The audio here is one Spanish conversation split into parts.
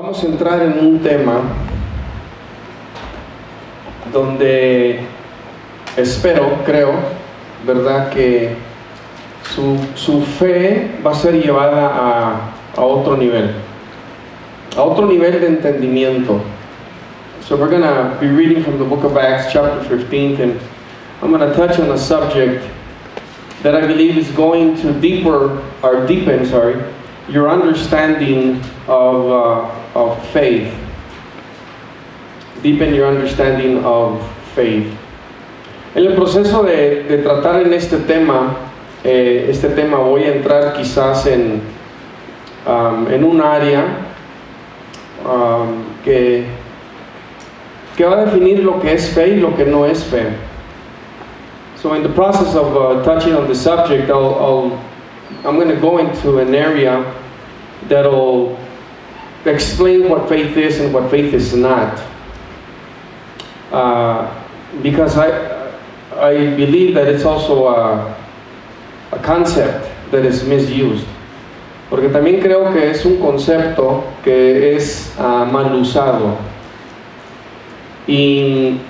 Vamos a entrar en un tema donde creo, ¿verdad?, que su fe va a ser llevada a otro nivel de entendimiento. So we're going to be reading from the book of Acts chapter 15, and I'm going to touch on a subject that I believe is going to deepen your understanding of faith. Deepen your understanding of faith. En el proceso de tratar en este tema voy a entrar quizás en un área que va a definir lo que es fe y lo que no es fe. So in the process of touching on the subject, I'm going to go into an area that'll explain what faith is and what faith is not. Because I believe that it's also a concept that is misused. Porque también creo que es un concepto que es mal usado. Y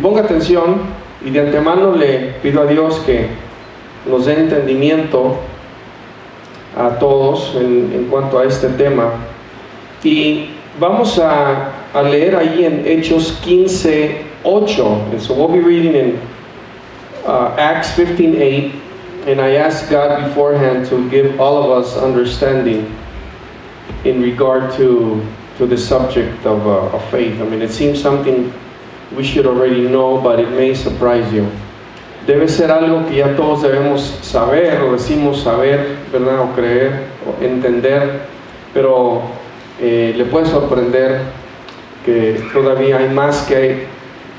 ponga atención, y de antemano le pido a Dios que nos dé entendimiento a todos en cuanto a este tema. Y vamos a leer ahí en Hechos 15:8. And so we'll be reading in Acts 15:8. And I ask God beforehand to give all of us understanding in regard to the subject of faith. I mean, it seems something we should already know, but it may surprise you. Debe ser algo que ya todos debemos saber, o decimos saber, ¿verdad?, o creer, o entender, pero le puede sorprender que todavía hay más que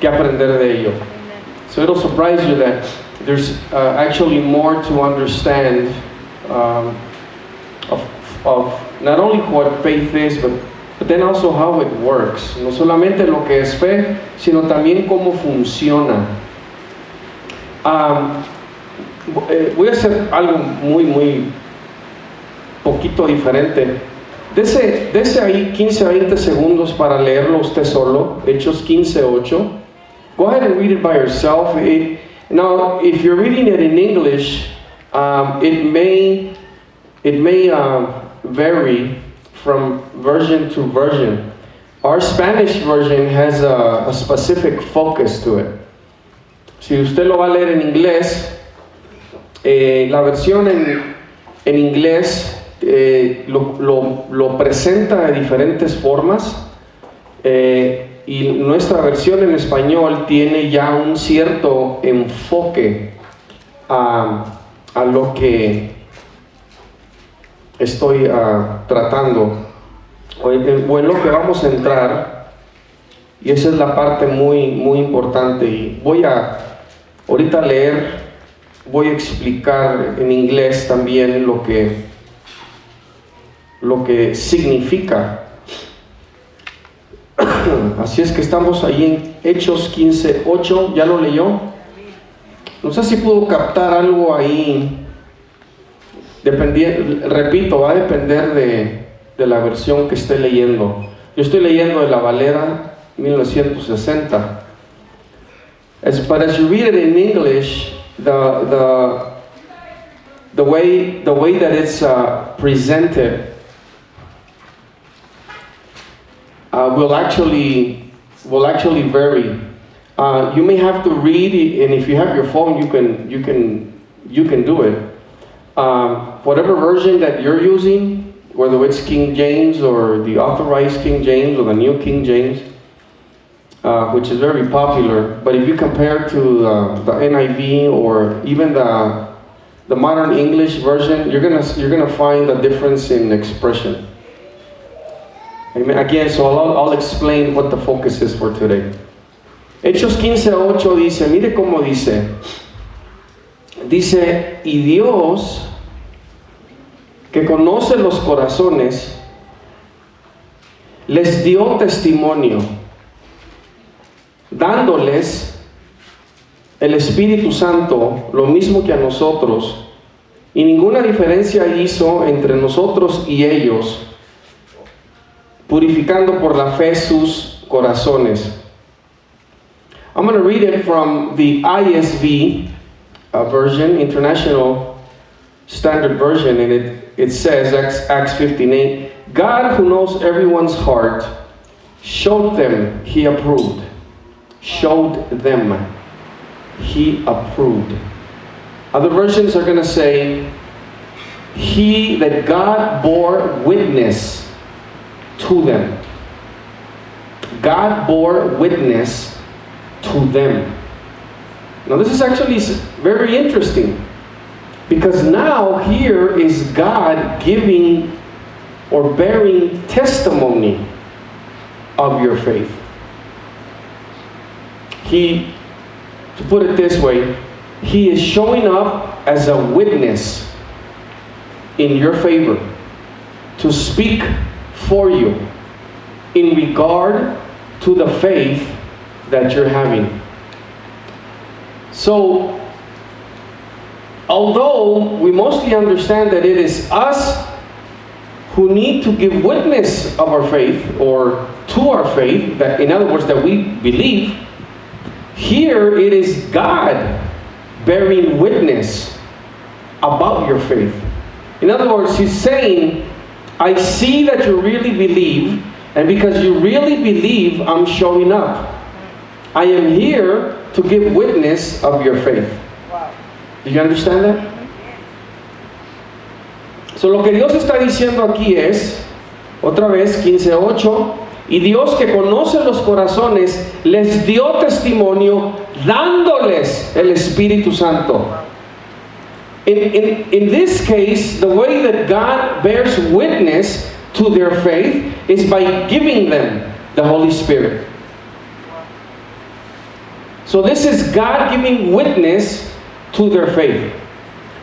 aprender de ello. So it'll surprise you that there's actually more to understand of not only what faith is, but then also how it works. No solamente lo que es fe, sino también cómo funciona. Voy a hacer algo muy poquito diferente. Dese ahí 15 a 20 segundos para leerlo usted solo, Hechos 15:8. Go ahead and read it by yourself. Now, if you're reading it in English, it may vary from version to version. Our Spanish version has a specific focus to it. Si usted lo va a leer en inglés, la versión en inglés lo presenta de diferentes formas, y nuestra versión en español tiene ya un cierto enfoque a lo que estoy tratando, o en lo que vamos a entrar, y esa es la parte muy importante. Y voy a ahorita voy a explicar en inglés también lo que significa. Así es que estamos ahí en Hechos 15:8. ¿Ya lo leyó? No sé si pudo captar algo ahí. Repito, va a depender de la versión que esté leyendo. Yo estoy leyendo de la Valera 1960. But as you read it in English, the way that it's presented will actually vary. You may have to read it, and if you have your phone, you can do it. Whatever version that you're using, whether it's King James or the Authorized King James or the New King James, which is very popular, but if you compare to the NIV or even the modern English version, you're gonna find a difference in expression. Again, so I'll explain what the focus is for today. Hechos 15:8 dice, mire cómo dice, y Dios, que conoce los corazones, les dio testimonio, dándoles el Espíritu Santo, lo mismo que a nosotros, y ninguna diferencia hizo entre nosotros y ellos, purificando por la fe sus corazones. I'm going to read it from the ISV version, International Standard Version, and it says, Acts 15:8, God, who knows everyone's heart, showed them He approved. Showed them He approved. Other versions are going to say, that God bore witness to them. God bore witness to them. Now this is actually very interesting, because now here is God giving or bearing testimony of your faith. To put it this way, He is showing up as a witness in your favor to speak for you in regard to the faith that you're having. So, although we mostly understand that it is us who need to give witness of our faith, or to our faith, that in other words, that we believe, here it is God bearing witness about your faith. In other words, He's saying, I see that you really believe, and because you really believe, I'm showing up. I am here to give witness of your faith. Wow. Do you understand that? So lo que Dios está diciendo aquí es, otra vez, 15:8, y Dios que conoce los corazones les dio testimonio dándoles el Espíritu Santo. In this case, the way that God bears witness to their faith is by giving them the Holy Spirit. So this is God giving witness to their faith.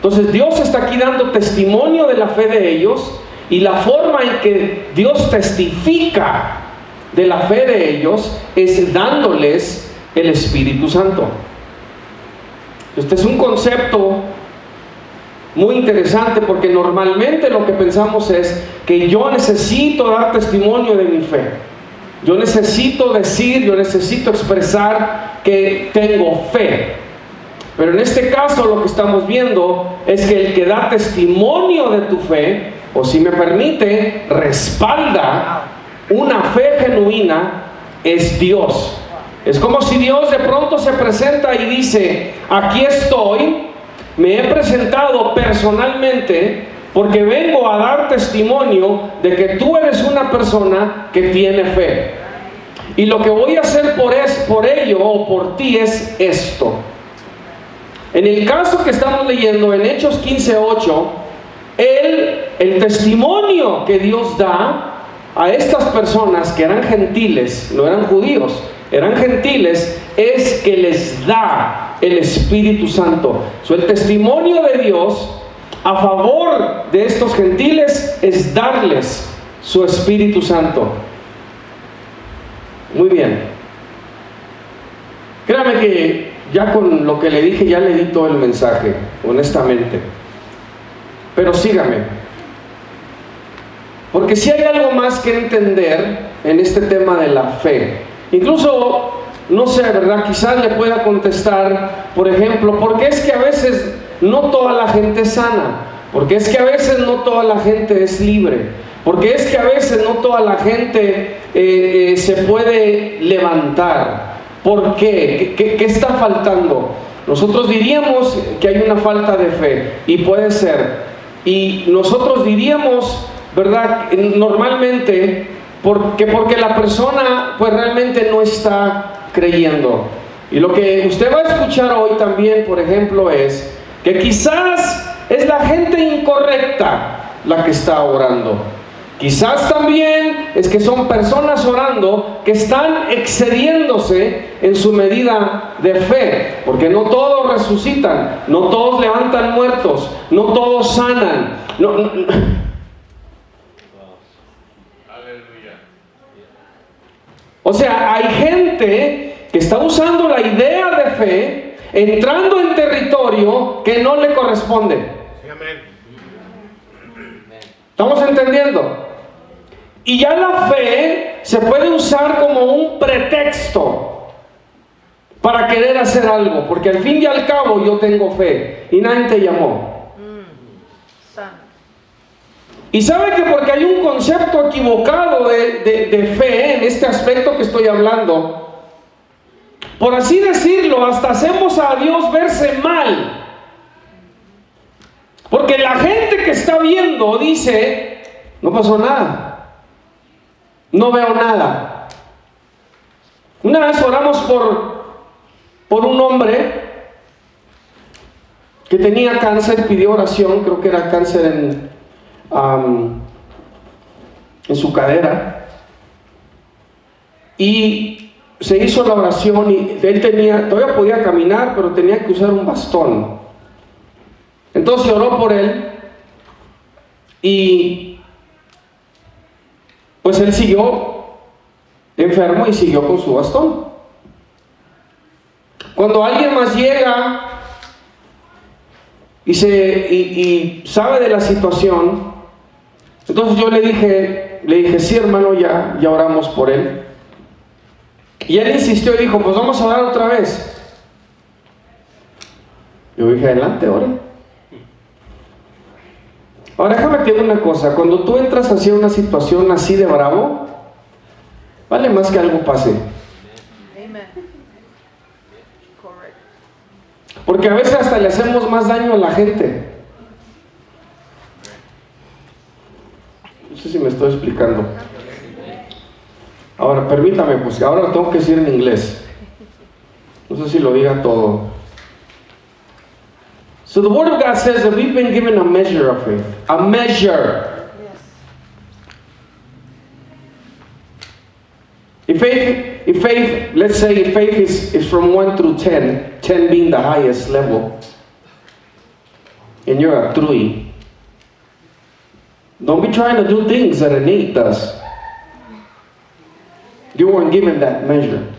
Entonces Dios está aquí dando testimonio de la fe de ellos, y la forma en que Dios testifica de la fe de ellos es dándoles el Espíritu Santo. Este es un concepto muy interesante, porque normalmente lo que pensamos es que yo necesito dar testimonio de mi fe. Yo necesito decir, yo necesito expresar que tengo fe. Pero en este caso lo que estamos viendo es que el que da testimonio de tu fe, o si me permite, respalda una fe genuina, es Dios. Es como si Dios de pronto se presenta y dice, aquí estoy, me he presentado personalmente porque vengo a dar testimonio de que tú eres una persona que tiene fe. Y lo que voy a hacer por ello o por ti es esto. En el caso que estamos leyendo en Hechos 15:8, el testimonio que Dios da a estas personas que eran gentiles, no eran judíos, eran gentiles, es que les da el Espíritu Santo. So, el testimonio de Dios a favor de estos gentiles es darles su Espíritu Santo. Muy bien. Créame que ya con lo que le dije ya le di todo el mensaje, honestamente. Pero sígame. Porque si hay algo más que entender en este tema de la fe. Incluso, no sé, ¿verdad? Quizás le pueda contestar, por ejemplo, ¿por qué es que a veces no toda la gente es sana? ¿Por qué es que a veces no toda la gente es libre? ¿Por qué es que a veces no toda la gente se puede levantar? ¿Por qué? ¿Qué está faltando? Nosotros diríamos que hay una falta de fe, y puede ser. Y nosotros diríamos, ¿verdad? Normalmente, porque la persona pues realmente no está creyendo. Y lo que usted va a escuchar hoy también, por ejemplo, es que quizás es la gente incorrecta la que está orando. Quizás también es que son personas orando que están excediéndose en su medida de fe, porque no todos resucitan, no todos levantan muertos, no todos sanan. O sea, hay gente que está usando la idea de fe, entrando en territorio que no le corresponde. ¿Estamos entendiendo? Y ya la fe se puede usar como un pretexto para querer hacer algo, porque al fin y al cabo yo tengo fe y nadie te llamó. Y sabe que porque hay un concepto equivocado de fe en este aspecto que estoy hablando, por así decirlo, hasta hacemos a Dios verse mal. Porque la gente que está viendo dice, no pasó nada, no veo nada. Una vez oramos por un hombre que tenía cáncer, pidió oración, creo que era cáncer en su cadera, y se hizo la oración y él todavía podía caminar, pero tenía que usar un bastón. Entonces oró por él y pues él siguió enfermo y siguió con su bastón. Cuando alguien más llega y sabe de la situación, entonces yo le dije, sí hermano, ya oramos por él. Y él insistió y dijo, pues vamos a orar otra vez. Yo dije, adelante, oren. Ahora déjame te digo una cosa, cuando tú entras hacia una situación así de bravo, vale más que algo pase. Porque a veces hasta le hacemos más daño a la gente. No sé si me estoy explicando. Ahora permítame, pues ahora lo tengo que decir en inglés. No sé si lo diga todo. So the Word of God says that we've been given a measure of faith. A measure. If faith, let's say faith is from 1 through 10, 10 being the highest level, and you're a 3, don't be trying to do things that an 8 does. You weren't given that measure.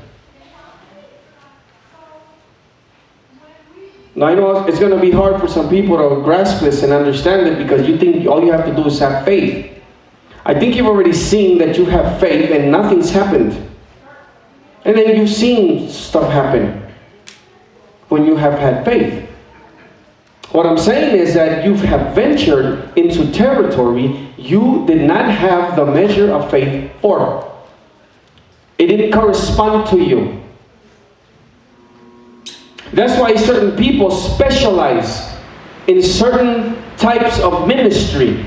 Now I know it's going to be hard for some people to grasp this and understand it because you think all you have to do is have faith. I think you've already seen that you have faith and nothing's happened. And then you've seen stuff happen when you have had faith. What I'm saying is that you have ventured into territory you did not have the measure of faith for. It didn't correspond to you. That's why certain people specialize in certain types of ministry.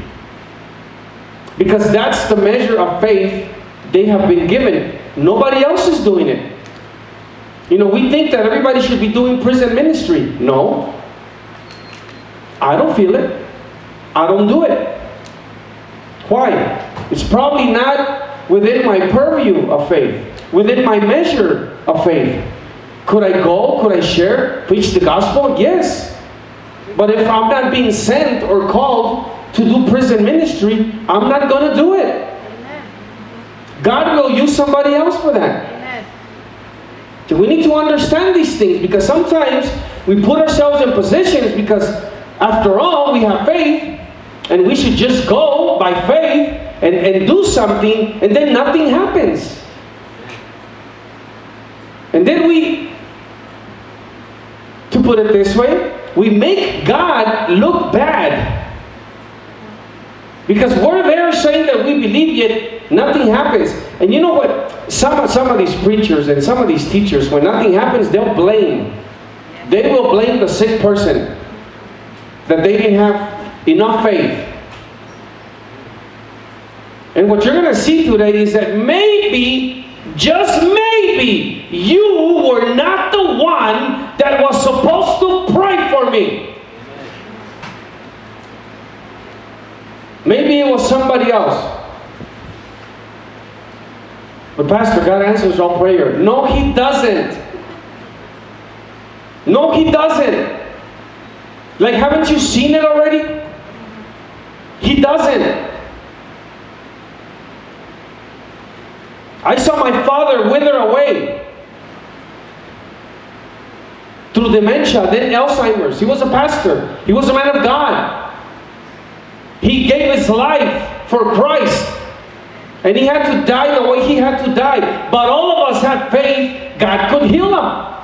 Because that's the measure of faith they have been given. Nobody else is doing it. You know, we think that everybody should be doing prison ministry. No. I don't feel it. I don't do it. Why? It's probably not within my purview of faith, within my measure of faith. Could I go? Could I share? Preach the gospel? Yes. But if I'm not being sent or called to do prison ministry, I'm not going to do it. Amen. God will use somebody else for that. Amen. So we need to understand these things because sometimes we put ourselves in positions because after all, we have faith and we should just go by faith and do something and then nothing happens. And then to put it this way, we make God look bad. Because we're there saying that we believe yet nothing happens. And you know what? Some of these preachers and some of these teachers, when nothing happens, they'll blame. They will blame the sick person that they didn't have enough faith. And what you're going to see today is that maybe, just maybe, you were not the one that was supposed to pray for me. Maybe it was somebody else. But Pastor, God answers all prayer. No, He doesn't. No, He doesn't. Like, haven't you seen it already? He doesn't. I saw my father wither away through dementia, then Alzheimer's. He was a pastor. He was a man of God. gave his life for Christ. And he had to die the way he had to die. But all of us had faith God could heal him.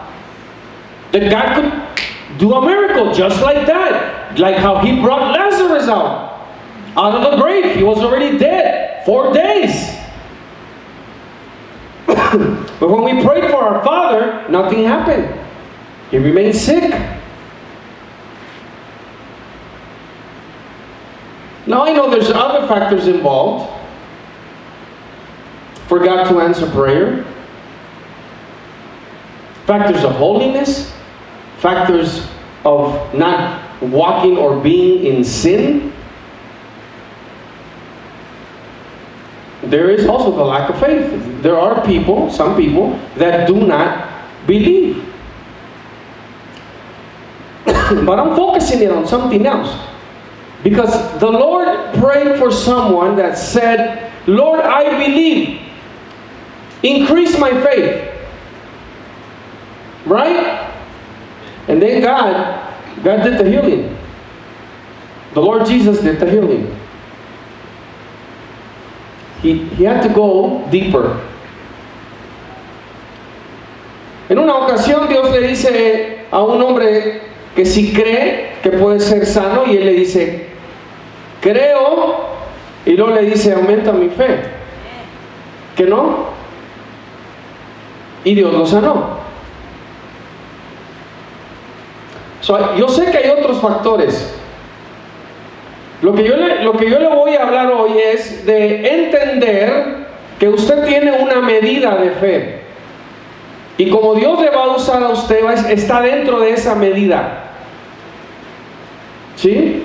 That God could do a miracle just like that. Like how he brought Lazarus out of the grave. He was already dead 4 days. But when we prayed for our father, nothing happened. He remained sick. Now I know there's other factors involved for God to answer prayer. Factors of holiness, factors of not walking or being in sin. There is also the lack of faith. There are people, some people, that do not believe. But I'm focusing it on something else. Because the Lord prayed for someone that said, Lord, I believe. Increase my faith. Right? And then God did the healing. The Lord Jesus did the healing. He had to go deeper. En una ocasión Dios le dice a un hombre que si cree que puede ser sano, y él le dice, creo, y luego le dice, aumenta mi fe. ¿Que no? Y Dios lo sanó. Yo sé que hay otros factores. Lo que yo le voy a hablar hoy es de entender que usted tiene una medida de fe. Y como Dios le va a usar a usted, está dentro de esa medida. ¿Sí?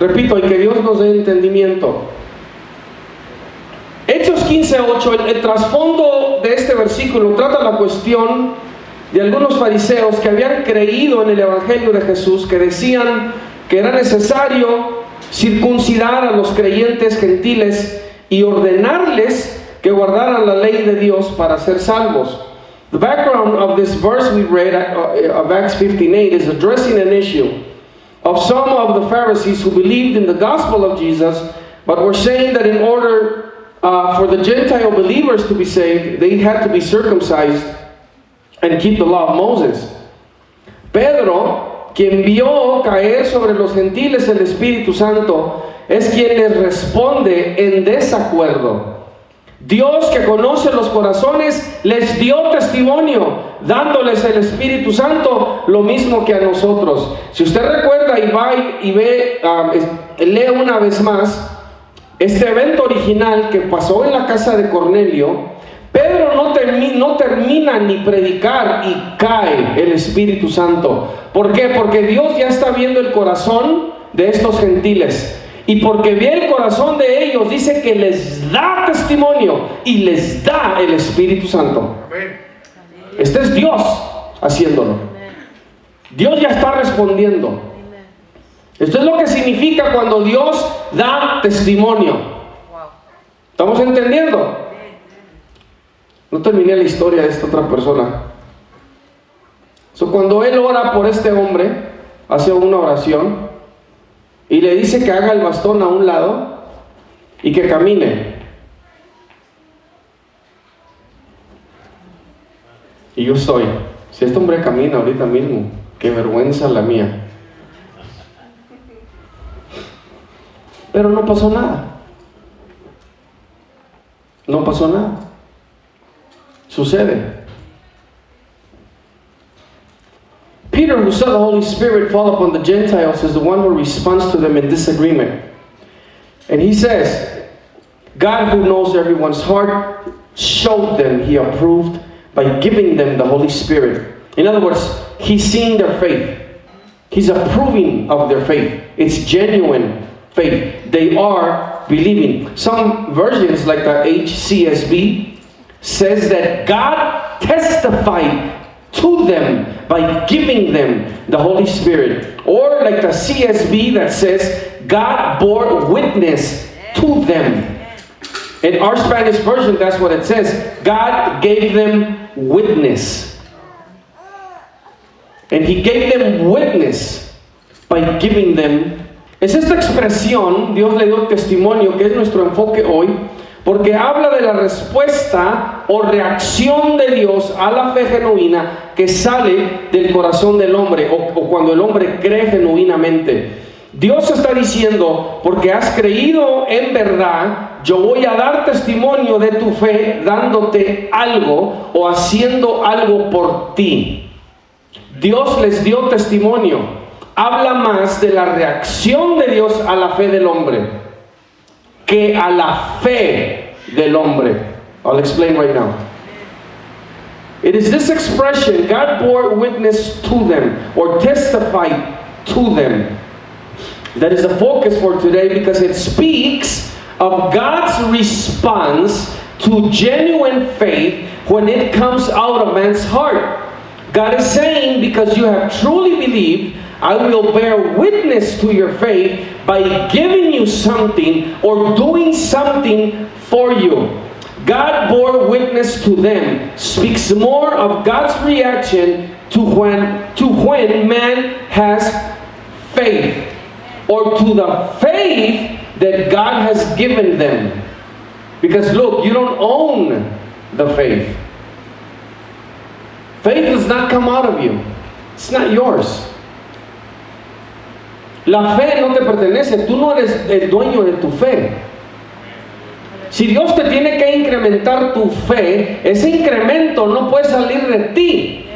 Repito, y que Dios nos dé entendimiento. Hechos 15:8, el trasfondo de este versículo trata la cuestión de algunos fariseos que habían creído en el Evangelio de Jesús, que decían que era necesario circuncidar a los creyentes gentiles y ordenarles que guardaran la ley de Dios para ser salvos. The background of this verse we read of Acts 15:8 is addressing an issue of some of the Pharisees who believed in the gospel of Jesus, but were saying that in order for the Gentile believers to be saved, they had to be circumcised and keep the law of Moses. Pedro, quien vio caer sobre los gentiles el Espíritu Santo, es quien les responde en desacuerdo. Dios, que conoce los corazones, les dio testimonio, dándoles el Espíritu Santo, lo mismo que a nosotros. Si usted recuerda y va y ve, lee una vez más este evento original que pasó en la casa de Cornelio, Pedro no termina ni predicar y cae el Espíritu Santo. ¿Por qué? Porque Dios ya está viendo el corazón de estos gentiles. Y porque ve el corazón de ellos, dice que les da testimonio y les da el Espíritu Santo. Este es Dios haciéndolo. Dios ya está respondiendo. Esto es lo que significa cuando Dios da testimonio. ¿Estamos entendiendo? No terminé la historia de esta otra persona. Cuando él ora por este hombre, hace una oración y le dice que haga el bastón a un lado y que camine. Y yo estoy, si este hombre camina ahorita mismo, qué vergüenza la mía. Pero no pasó nada. No pasó nada. Sucede. Peter, who saw the Holy Spirit fall upon the Gentiles, is the one who responds to them in disagreement. And he says, God, who knows everyone's heart, showed them He approved by giving them the Holy Spirit. In other words, He's seeing their faith. He's approving of their faith. It's genuine faith. They are believing. Some versions, like the HCSB, says that God testified to them by giving them the Holy Spirit. Or like the CSB that says God bore witness to them. In our Spanish version, that's what it says. God gave them witness. And He gave them witness by giving them Es esta expresión, Dios le dio testimonio, que es nuestro enfoque hoy, porque habla de la respuesta o reacción de Dios a la fe genuina que sale del corazón del hombre, o cuando el hombre cree genuinamente. Dios está diciendo, porque has creído en verdad, yo voy a dar testimonio de tu fe dándote algo o haciendo algo por ti. Dios les dio testimonio. Habla más de la reacción de Dios a la fe del hombre que a la fe del hombre. I'll explain right now. It is this expression, God bore witness to them or testified to them, that is the focus for today, because it speaks of God's response to genuine faith when it comes out of man's heart. God is saying, because you have truly believed, I will bear witness to your faith by giving you something or doing something for you. God bore witness to them speaks more of God's reaction to when man has faith, or to the faith that God has given them. Because look, you don't own the faith. Faith does not come out of you. It's not yours. La fe no te pertenece. Tú no eres el dueño de tu fe. Si Dios te tiene que incrementar tu fe, ese incremento no puede salir de ti.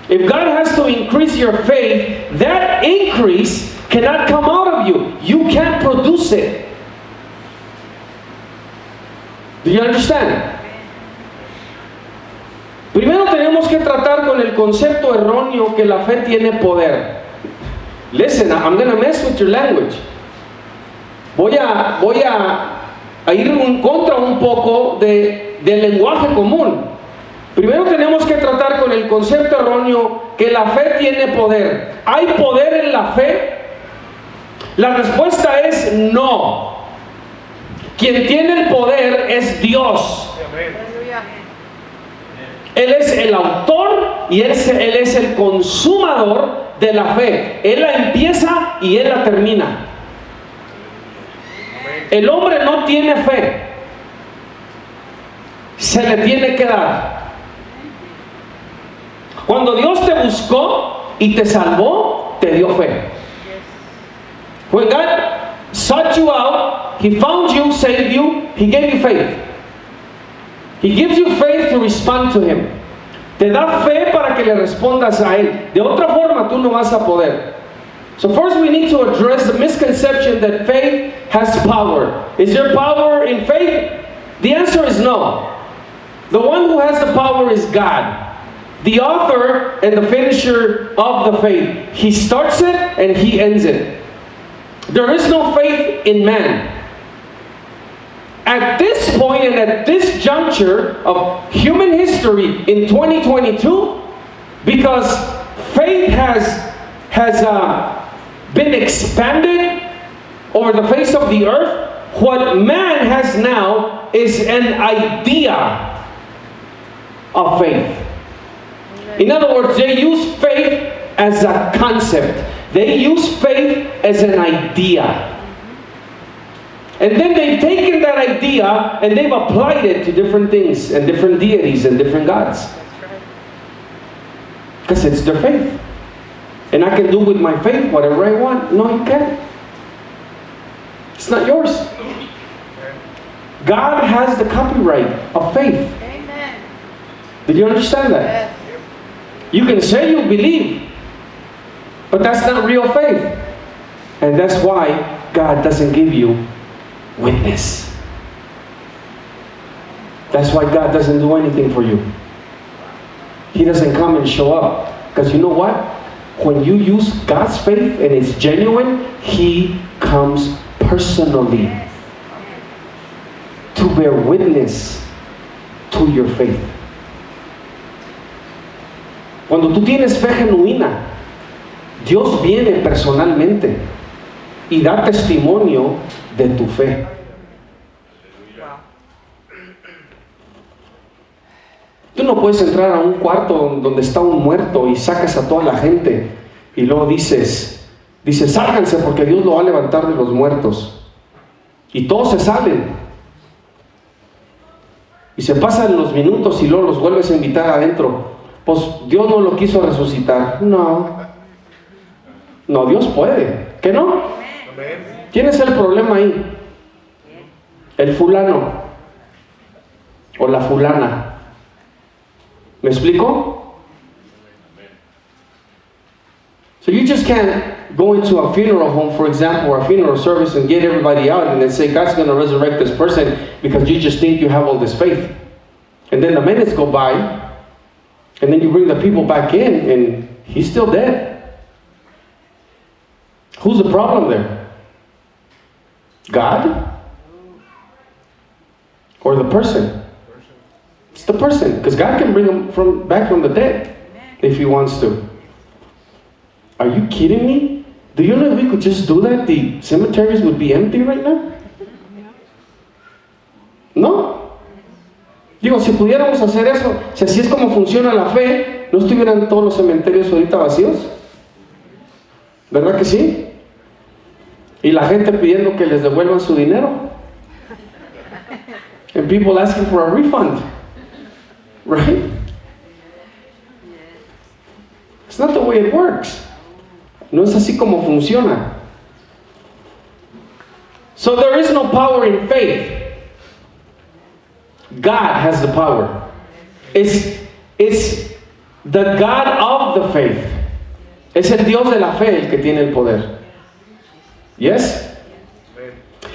If God has to increase your faith, that increase cannot come out of you. You can't produce it. Do you understand? Primero tenemos que tratar con el concepto erróneo que la fe tiene poder. Listen, I'm going to mess with your language. Voy a ir en contra un poco del lenguaje común. Primero tenemos que tratar con el concepto erróneo que la fe tiene poder. ¿Hay poder en la fe? La respuesta es no. Quien tiene el poder es Dios. Él es el autor y Él es el consumador de la fe. Él la empieza y Él la termina. El hombre no tiene fe. Se le tiene que dar. Cuando Dios te buscó y te salvó, te dio fe. When God sought you out, He found you, saved you, He gave you faith. He gives you faith to respond to Him. Te da fe para que le respondas a Él. De otra forma, tú no vas a poder. So first we need to address the misconception that faith has power. Is there power in faith? The answer is no. The one who has the power is God, the author and the finisher of the faith. He starts it and He ends it. There is no faith in man. At this point and at this juncture of human history in 2022, because faith has been expanded over the face of the earth, what man has now is an idea of faith. In other words, they use faith as a concept. They use faith as an idea. And then they've taken that idea and they've applied it to different things and different deities and different gods. Because it's their faith. And I can do with my faith whatever I want. No, you can't. It's not yours. God has the copyright of faith. Amen. Did you understand that? Yes. You can say you believe, but that's not real faith. And that's why God doesn't give you witness. That's why God doesn't do anything for you. He doesn't come and show up. Because you know what? When you use God's faith and it's genuine, He comes personally to bear witness to your faith. Cuando tú tienes fe genuina, Dios viene personalmente y da testimonio de tu fe. Tú no puedes entrar a un cuarto donde está un muerto y sacas a toda la gente y luego dices, Dice, sálganse porque Dios lo va a levantar de los muertos. Y todos se salen. Y se pasan los minutos y luego los vuelves a invitar adentro. Pues Dios no lo quiso resucitar. No, Dios puede. ¿Qué no? ¿Quién es el problema ahí? El fulano o la fulana. ¿Me explico? So you just can't go into a funeral home, for example, or a funeral service and get everybody out and then say, God's going to resurrect this person because you just think you have all this faith. And then the minutes go by, and then you bring the people back in, and he's still dead. Who's the problem there? God? Or the person? It's the person, because God can bring him back from the dead if he wants to. Are you kidding me? Do you know if we could just do that, the cemeteries would be empty right now? ¿No? Digo, si pudiéramos hacer eso, si así es como funciona la fe, ¿no estuvieran todos los cementerios ahorita vacíos? ¿Verdad que sí? Y la gente pidiendo que les devuelvan su dinero. And people asking for a refund. Right? It's not the way it works. No es así como funciona. So there is no power in faith. God has the power. It's the God of the faith. Es el Dios de la fe el que tiene el poder. Yes?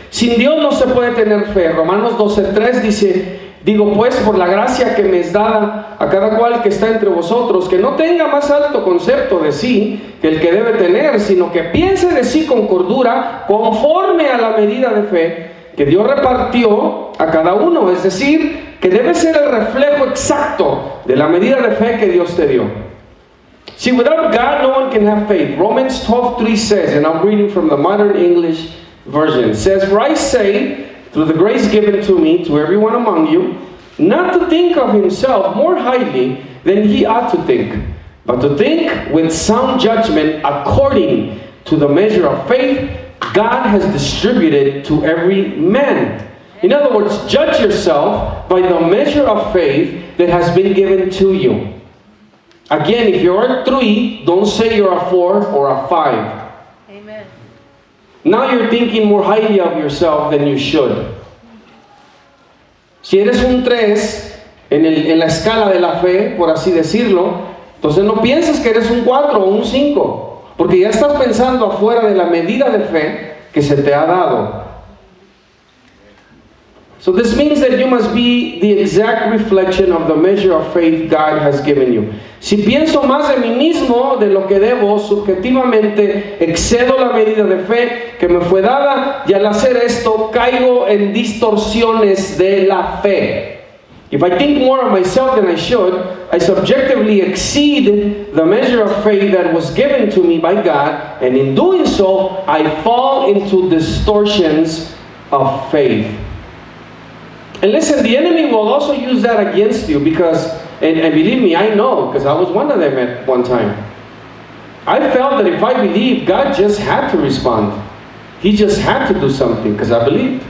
Sin Dios no se puede tener fe. Romanos 12:3 dice, digo pues por la gracia que me es dada a cada cual que está entre vosotros, que no tenga más alto concepto de sí que el que debe tener, sino que piense de sí con cordura, conforme a la medida de fe que Dios repartió a cada uno. Es decir, que debe ser el reflejo exacto de la medida de fe que Dios te dio. See, without God, no one can have faith. Romans 12:3 says, and I'm reading from the Modern English Version, says, for I say, through the grace given to me, to everyone among you, not to think of himself more highly than he ought to think, but to think with sound judgment according to the measure of faith God has distributed to every man. In other words, judge yourself by the measure of faith that has been given to you. Again, if you're a 3, don't say you're a 4 or a 5. Amen. Now you're thinking more highly of yourself than you should. Si eres un 3 en la escala de la fe, por así decirlo, entonces no pienses que eres un 4 o un 5, porque ya estás pensando afuera de la medida de fe que se te ha dado. So this means that you must be the exact reflection of the measure of faith God has given you. Si pienso más de mí mismo de lo que debo, subjetivamente excedo la medida de fe que me fue dada, y al hacer esto caigo en distorsiones de la fe. If I think more of myself than I should, I subjectively exceed the measure of faith that was given to me by God, and in doing so, I fall into distortions of faith. And listen, the enemy will also use that against you because, and believe me, I know, because I was one of them at one time. I felt that if I believed, God just had to respond. He just had to do something because I believed.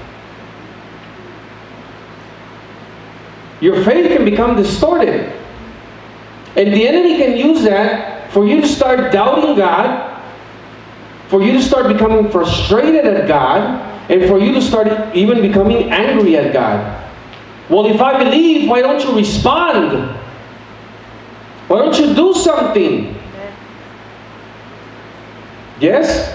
Your faith can become distorted. And the enemy can use that for you to start doubting God, for you to start becoming frustrated at God, and for you to start even becoming angry at God. Well, if I believe, why don't you respond? Why don't you do something? Yes?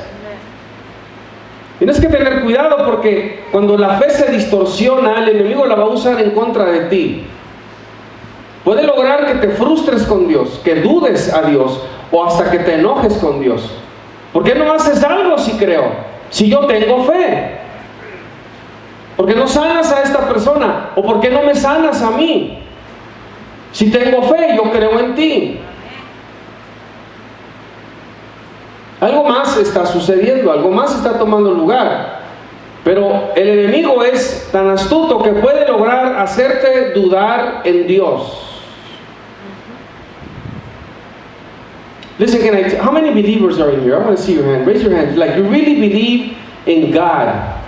Tienes que tener cuidado porque cuando la fe se distorsiona, el enemigo la va a usar en contra de ti. Puede lograr que te frustres con Dios, que dudes a Dios, o hasta que te enojes con Dios. ¿Por qué no haces algo si creo? Si yo tengo fe. ¿Por qué no sanas a esta persona? ¿O por qué no me sanas a mí? Si tengo fe, yo creo en ti. Algo más está sucediendo, algo más está tomando lugar. Pero el enemigo es tan astuto que puede lograr hacerte dudar en Dios. Listen, how many believers are in here? I want to see your hand. Raise your hand. Like, you really believe in God.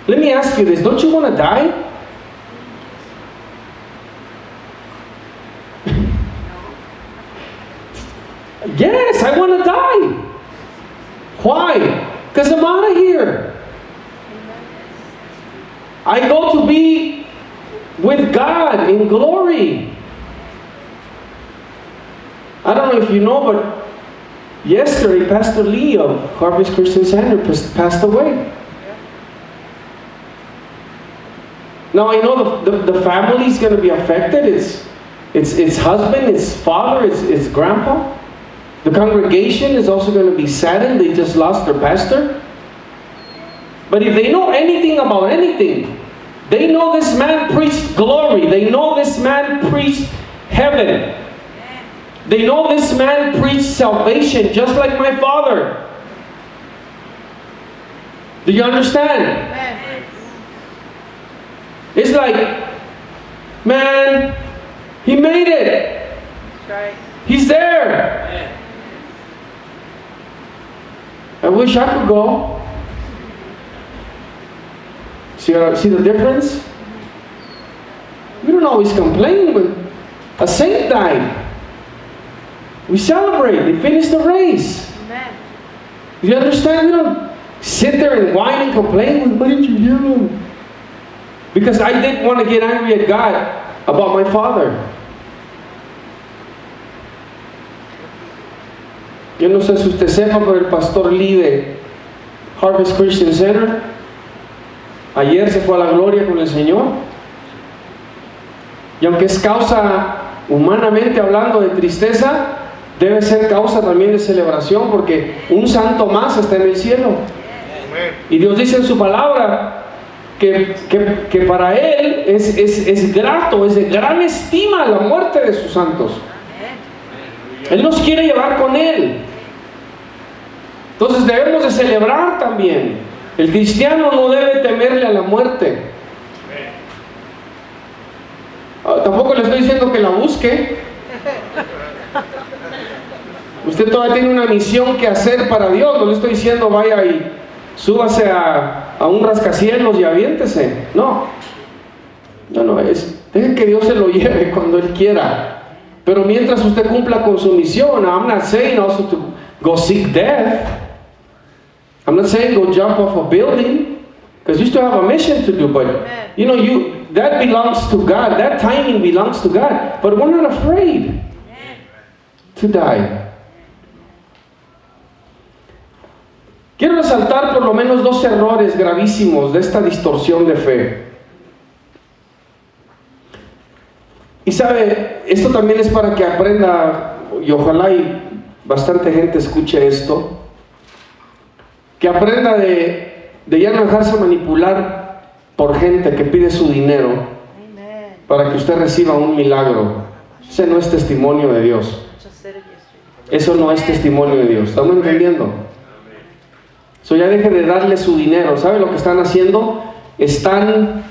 Let me ask you this. Don't you want to die? Yes, I want to die. Why? Because I'm out of here. I go to be with God in glory. I don't know if you know, but yesterday Pastor Lee of Harvest Christian Center passed away. Now I know the family is going to be affected. It's husband, it's father, it's grandpa. The congregation is also going to be saddened. They just lost their pastor. But if they know anything about anything, they know this man preached glory. They know this man preached heaven. They know this man preached salvation, just like my father. Do you understand? It's like, man, he made it. He's there. I wish I could go. See the difference? We don't always complain when a saint died. We celebrate. They finished the race. Amen. You understand? We don't sit there and whine and complain. Why didn't you hear him? Because I didn't want to get angry at God about my father. Yo no sé si usted sepa, pero el pastor Lee de Harvest Christian Center ayer se fue a la gloria con el Señor. Y aunque es causa, humanamente hablando, de tristeza, debe ser causa también de celebración, porque un santo más está en el cielo. Y Dios dice en su palabra que para Él es grato, es de gran estima la muerte de sus santos. Él nos quiere llevar con Él. Entonces debemos de celebrar también. El cristiano no debe temerle a la muerte. Tampoco le estoy diciendo que la busque. Usted todavía tiene una misión que hacer para Dios. No le estoy diciendo vaya y súbase a un rascacielos y aviéntese. No, deje que Dios se lo lleve cuando Él quiera. Pero mientras usted cumpla con su misión, I'm not saying also to go seek death. I'm not saying go jump off a building, because you still have a mission to do. But that belongs to God. That timing belongs to God. But we're not afraid to die. Quiero resaltar por lo menos 2 errores gravísimos de esta distorsión de fe. Y sabe, esto también es para que aprenda, y ojalá y bastante gente escuche esto, que aprenda de ya no dejarse manipular por gente que pide su dinero para que usted reciba un milagro. Ese no es testimonio de Dios. Eso no es testimonio de Dios. ¿Estamos entendiendo? Ya deje de darle su dinero. ¿Sabe lo que están haciendo? Están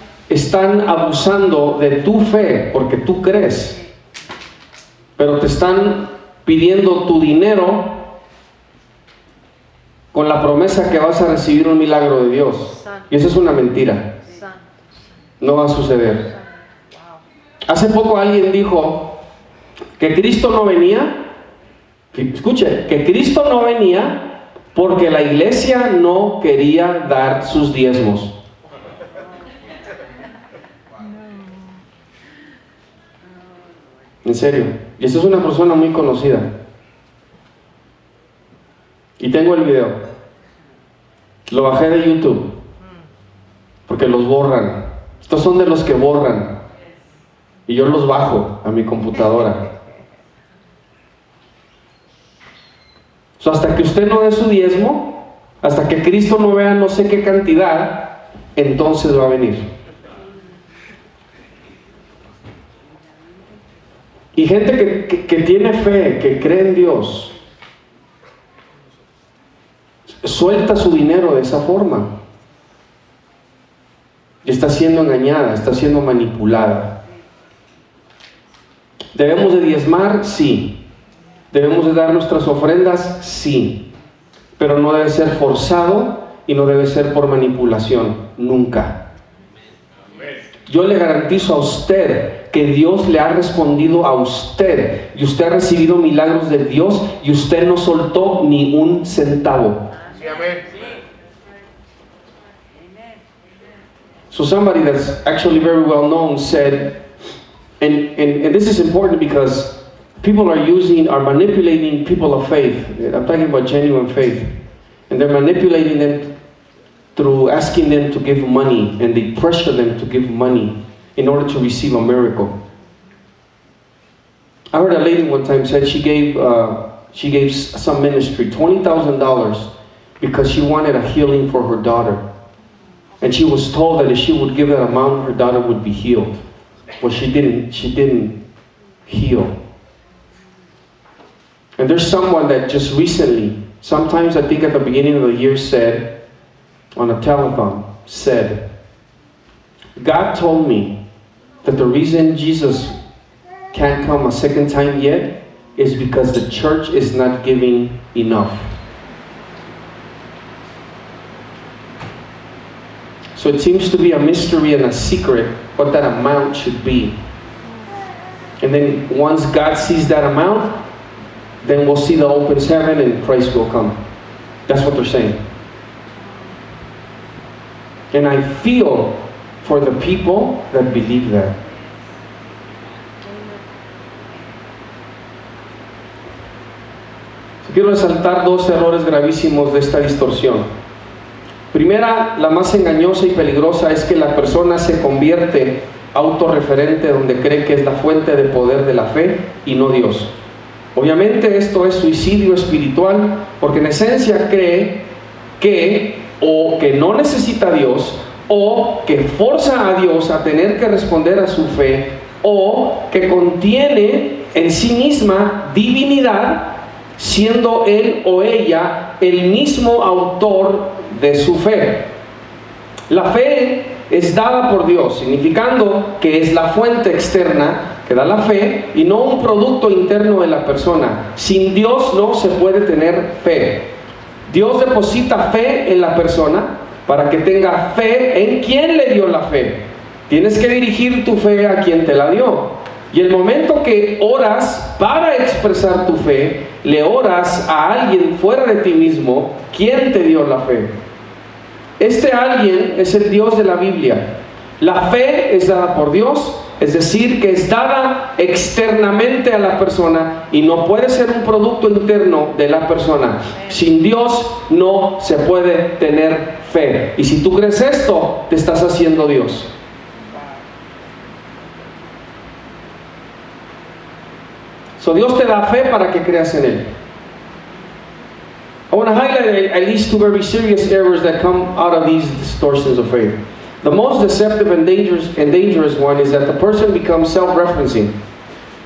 abusando de tu fe porque tú crees, pero te están pidiendo tu dinero con la promesa que vas a recibir un milagro de Dios. Y eso es una mentira. No va a suceder. Hace poco alguien dijo que Cristo no venía, escuche, que Cristo no venía porque la iglesia no quería dar sus diezmos. En serio. Y esa es una persona muy conocida. Y tengo el video. Lo bajé de YouTube. Porque los borran. Estos son de los que borran. Y yo los bajo a mi computadora. Hasta que usted no dé su diezmo, hasta que Cristo no vea no sé qué cantidad, entonces va a venir. Y gente que tiene fe, que cree en Dios, suelta su dinero de esa forma. Y está siendo engañada, está siendo manipulada. ¿Debemos de diezmar? Sí. ¿Debemos de dar nuestras ofrendas? Sí, pero no debe ser forzado y no debe ser por manipulación, nunca. Yo le garantizo a usted que Dios le ha respondido a usted y usted ha recibido milagros de Dios y usted no soltó ni un centavo. So somebody that's actually very well known said, and this is important because people are manipulating people of faith. I'm talking about genuine faith. And they're manipulating them through asking them to give money, and they pressure them to give money in order to receive a miracle. I heard a lady one time said she gave some ministry $20,000 because she wanted a healing for her daughter. And she was told that if she would give that amount, her daughter would be healed. Well, she didn't heal. And there's someone that just recently, sometimes I think at the beginning of the year, said, on a telethon, said, God told me that the reason Jesus can't come a second time yet is because the church is not giving enough. So it seems to be a mystery and a secret what that amount should be. And then once God sees that amount, then we'll see the open heaven and Christ will come. That's what they're saying. And I feel for the people that believe that. So quiero resaltar dos errores gravísimos de esta distorsión. Primera, la más engañosa y peligrosa es que la persona se convierte autorreferente donde cree que es la fuente de poder de la fe y no Dios. Obviamente esto es suicidio espiritual porque en esencia cree que o que no necesita a Dios o que forza a Dios a tener que responder a su fe o que contiene en sí misma divinidad siendo él o ella el mismo autor de su fe. La fe es dada por Dios, significando que es la fuente externa que da la fe y no un producto interno de la persona. Sin Dios no se puede tener fe. Dios deposita fe en la persona para que tenga fe en quien le dio la fe. Tienes que dirigir tu fe a quien te la dio. Y el momento que oras para expresar tu fe, le oras a alguien fuera de ti mismo, quien te dio la fe. Este alguien es el Dios de la Biblia. La fe es dada por Dios, es decir, que es dada externamente a la persona y no puede ser un producto interno de la persona. Sin Dios no se puede tener fe. Y si tú crees esto, te estás haciendo Dios. So Dios te da fe para que creas en Él. I want to highlight at least two very serious errors that come out of these distortions of faith. The most deceptive and dangerous one is that the person becomes self-referencing,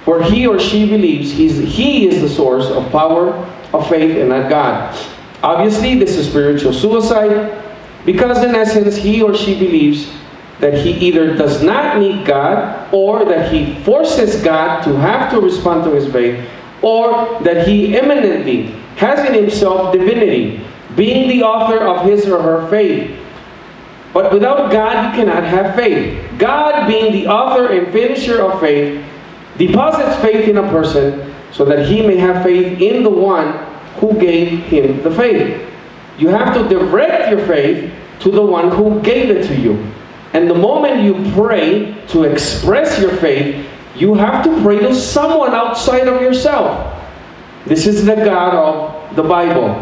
where he or she believes he is the source of power of faith and not God. Obviously, this is spiritual suicide because in essence he or she believes that he either does not need God or that he forces God to have to respond to his faith or that he immanently has in himself divinity, being the author of his or her faith. But without God, you cannot have faith. God, being the author and finisher of faith, deposits faith in a person so that he may have faith in the one who gave him the faith. You have to direct your faith to the one who gave it to you. And the moment you pray to express your faith, you have to pray to someone outside of yourself. This is the God of the Bible.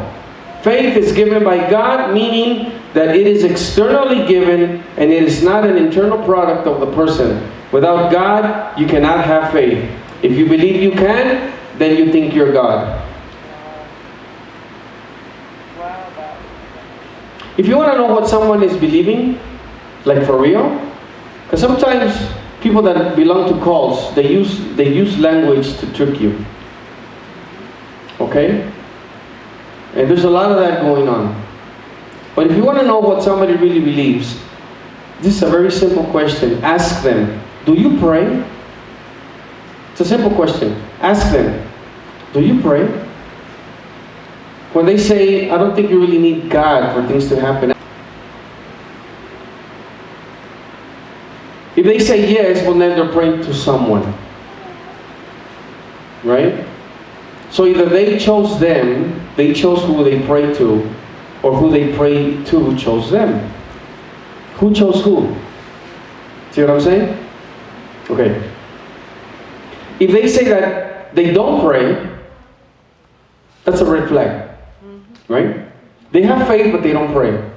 Faith is given by God, meaning that it is externally given and it is not an internal product of the person. Without God, you cannot have faith. If you believe you can, then you think you're God. If you want to know what someone is believing, like for real, because sometimes people that belong to cults, they use language to trick you. Okay? And there's a lot of that going on. But if you want to know what somebody really believes, this is a very simple question. Ask them, do you pray? It's a simple question. Ask them, Do you pray? When they say, I don't think you really need God for things to happen. If they say yes, well then they're praying to someone. Right? So either they chose them, they chose who they pray to, or who they pray to chose them. Who chose who? See what I'm saying? Okay. If they say that they don't pray, that's a red flag. Right? They have faith, but they don't pray.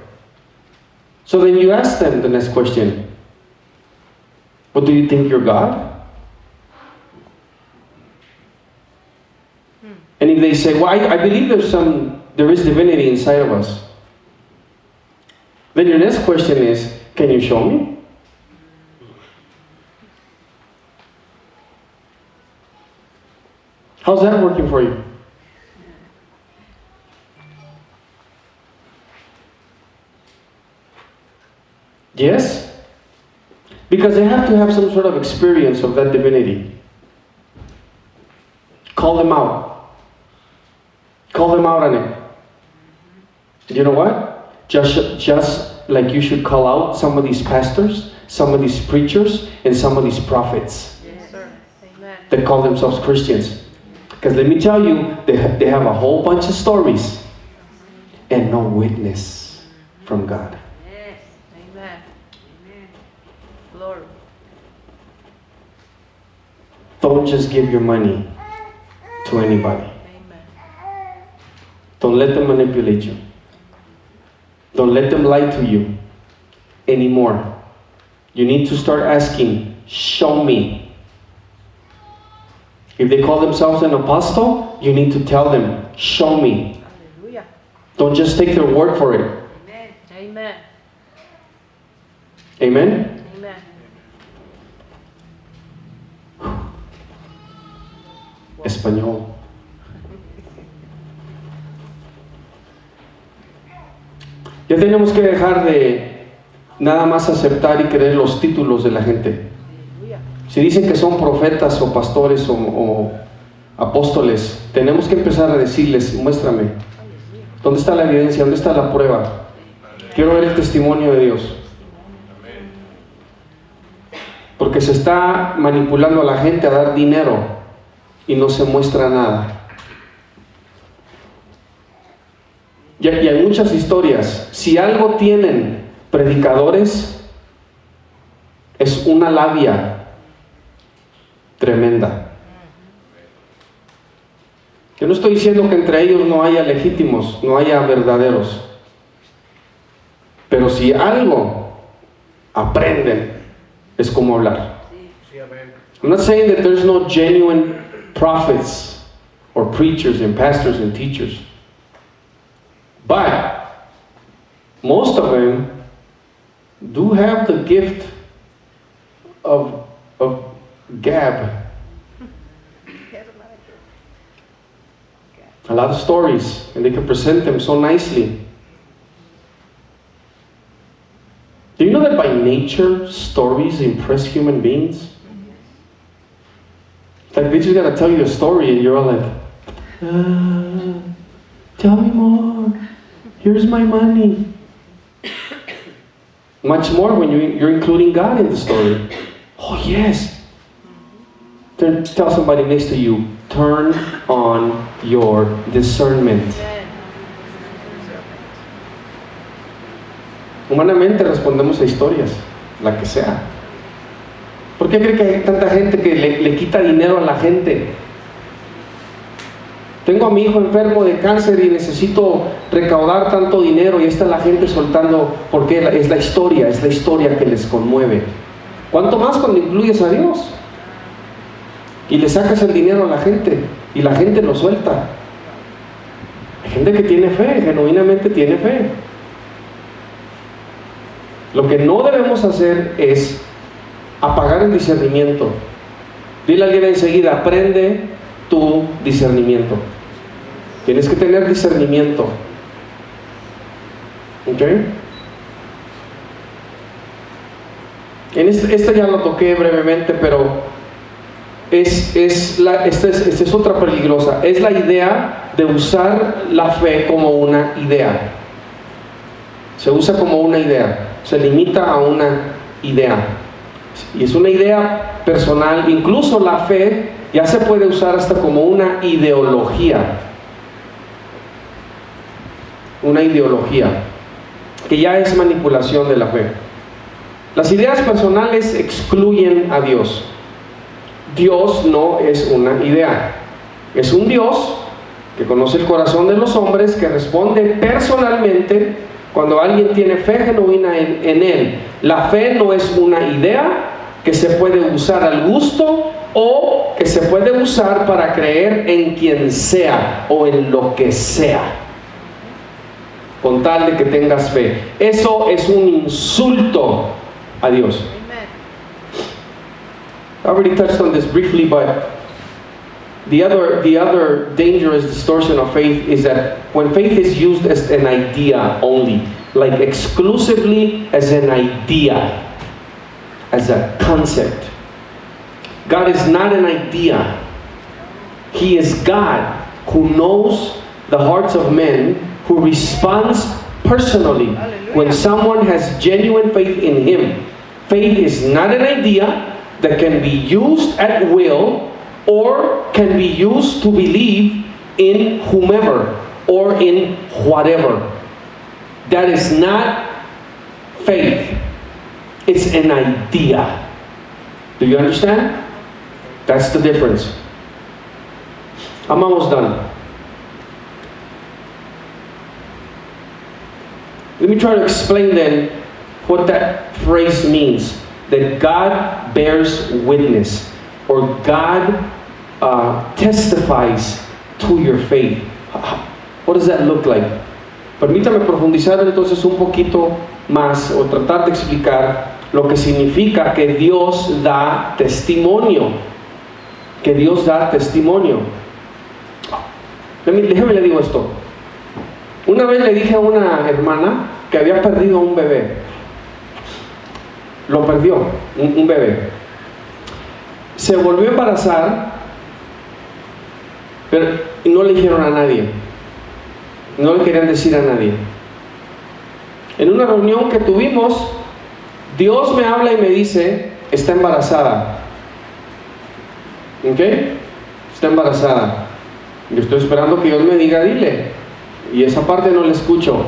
So then you ask them the next question. But do you think you're God? And if they say, well, I believe there is divinity inside of us. Then your next question is, can you show me? How's that working for you? Yes? Because they have to have some sort of experience of that divinity. Call them out. Call them out on it. You know what? Just like you should call out some of these pastors, some of these preachers, and some of these prophets. Yes, sir. Amen. That call themselves Christians. Because let me tell you, they have a whole bunch of stories and no witness from God. Yes. Amen. Amen. Lord. Don't just give your money to anybody. Amen. Don't let them manipulate you. Don't let them lie to you anymore. You need to start asking, show me. If they call themselves an apostle, you need to tell them, show me. Hallelujah. Don't just take their word for it. Amen. Amen. Amen? Amen. Español. Ya tenemos que dejar de nada más aceptar y creer los títulos de la gente. Si dicen que son profetas o pastores o apóstoles, tenemos que empezar a decirles, muéstrame. ¿Dónde está la evidencia? ¿Dónde está la prueba? Quiero ver el testimonio de Dios. Porque se está manipulando a la gente a dar dinero y no se muestra nada. Y hay muchas historias. Si algo tienen predicadores, es una labia tremenda. Yo no estoy diciendo que entre ellos no haya legítimos, no haya verdaderos. Pero si algo aprenden, es como hablar. I'm not saying that there's no genuine prophets or preachers and pastors and teachers. But most of them do have the gift of gab. A lot of stories, and they can present them so nicely. Do you know that by nature, stories impress human beings? It's like they just gotta tell you a story and you're all like, tell me more. Here's my money. Much more when you're including God in the story. Oh yes. Tell somebody next to you, turn on your discernment. Humanamente respondemos a historias, la que sea. ¿Por qué cree que hay tanta gente que le quita dinero a la gente? Tengo a mi hijo enfermo de cáncer y necesito recaudar tanto dinero y está la gente soltando porque es la historia que les conmueve. ¿Cuánto más cuando incluyes a Dios? Y le sacas el dinero a la gente y la gente lo suelta. Hay gente que tiene fe, genuinamente tiene fe. Lo que no debemos hacer es apagar el discernimiento. Dile a alguien enseguida, aprende tu discernimiento. Tienes que tener discernimiento. ¿Ok? En este ya lo toqué brevemente, pero esta es otra peligrosa. Es la idea de usar la fe como una idea. Se usa como una idea. Se limita a una idea. Y es una idea personal. Incluso la fe ya se puede usar hasta como una ideología. Una ideología que ya es manipulación de la fe. Las ideas personales excluyen a Dios. Dios no es una idea. Es un Dios que conoce el corazón de los hombres, que responde personalmente cuando alguien tiene fe genuina en Él. La fe no es una idea que se puede usar al gusto o que se puede usar para creer en quien sea o en lo que sea, con tal de que tengas fe. Eso es un insulto a Dios. I already touched on this briefly, but the other dangerous distortion of faith is that when faith is used as an idea only, like exclusively as an idea, as a concept. God is not an idea. He is God who knows the hearts of men, who responds personally when someone has genuine faith in Him. Faith is not an idea that can be used at will or can be used to believe in whomever or in whatever. That is not faith. It's an idea. Do you understand? That's the difference. I'm almost done. Let me try to explain then what that phrase means. That God bears witness, or God testifies to your faith. What does that look like? Permítame profundizar entonces un poquito más, o tratar de explicar lo que significa que Dios da testimonio. Que Dios da testimonio. Déjame le digo esto. Una vez le dije a una hermana que había perdido un bebé. Lo perdió, un bebé. Se volvió a embarazar, pero no le dijeron a nadie. No le querían decir a nadie. En una reunión que tuvimos, Dios me habla y me dice, está embarazada. ¿Ok? Está embarazada. Yo estoy esperando que Dios me diga, dile. Y esa parte no la escucho.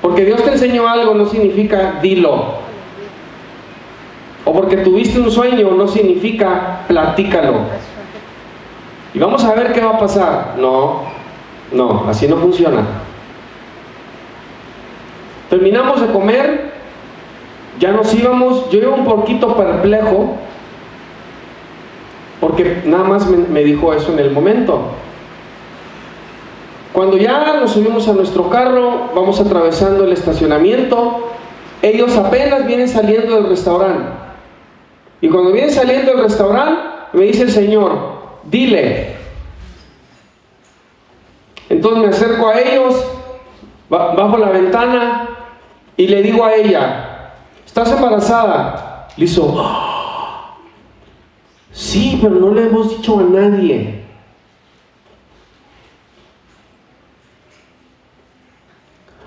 Porque Dios te enseñó algo no significa dilo. O porque tuviste un sueño no significa platícalo. Y vamos a ver qué va a pasar. No, así no funciona. Terminamos de comer, ya nos íbamos. Yo iba un poquito perplejo porque nada más me dijo eso en el momento. Cuando ya nos subimos a nuestro carro, vamos atravesando el estacionamiento, ellos apenas vienen saliendo del restaurante. Y cuando vienen saliendo del restaurante, me dice el Señor, dile. Entonces me acerco a ellos, bajo la ventana y le digo a ella, ¿estás embarazada? Le hizo, ¡oh! Sí, pero no le hemos dicho a nadie.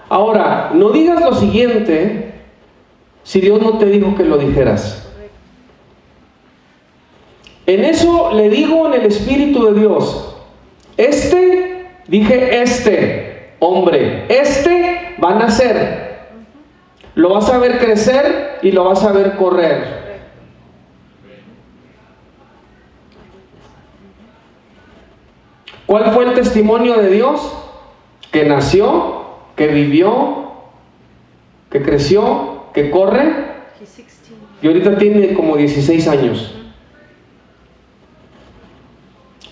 Ahora, no digas lo siguiente si Dios no te dijo que lo dijeras. En eso le digo en el Espíritu de Dios, dije hombre, va a nacer. Lo vas a ver crecer y lo vas a ver correr. ¿Cuál fue el testimonio de Dios? Que nació, que vivió, que creció, que corre, y ahorita tiene como 16 años.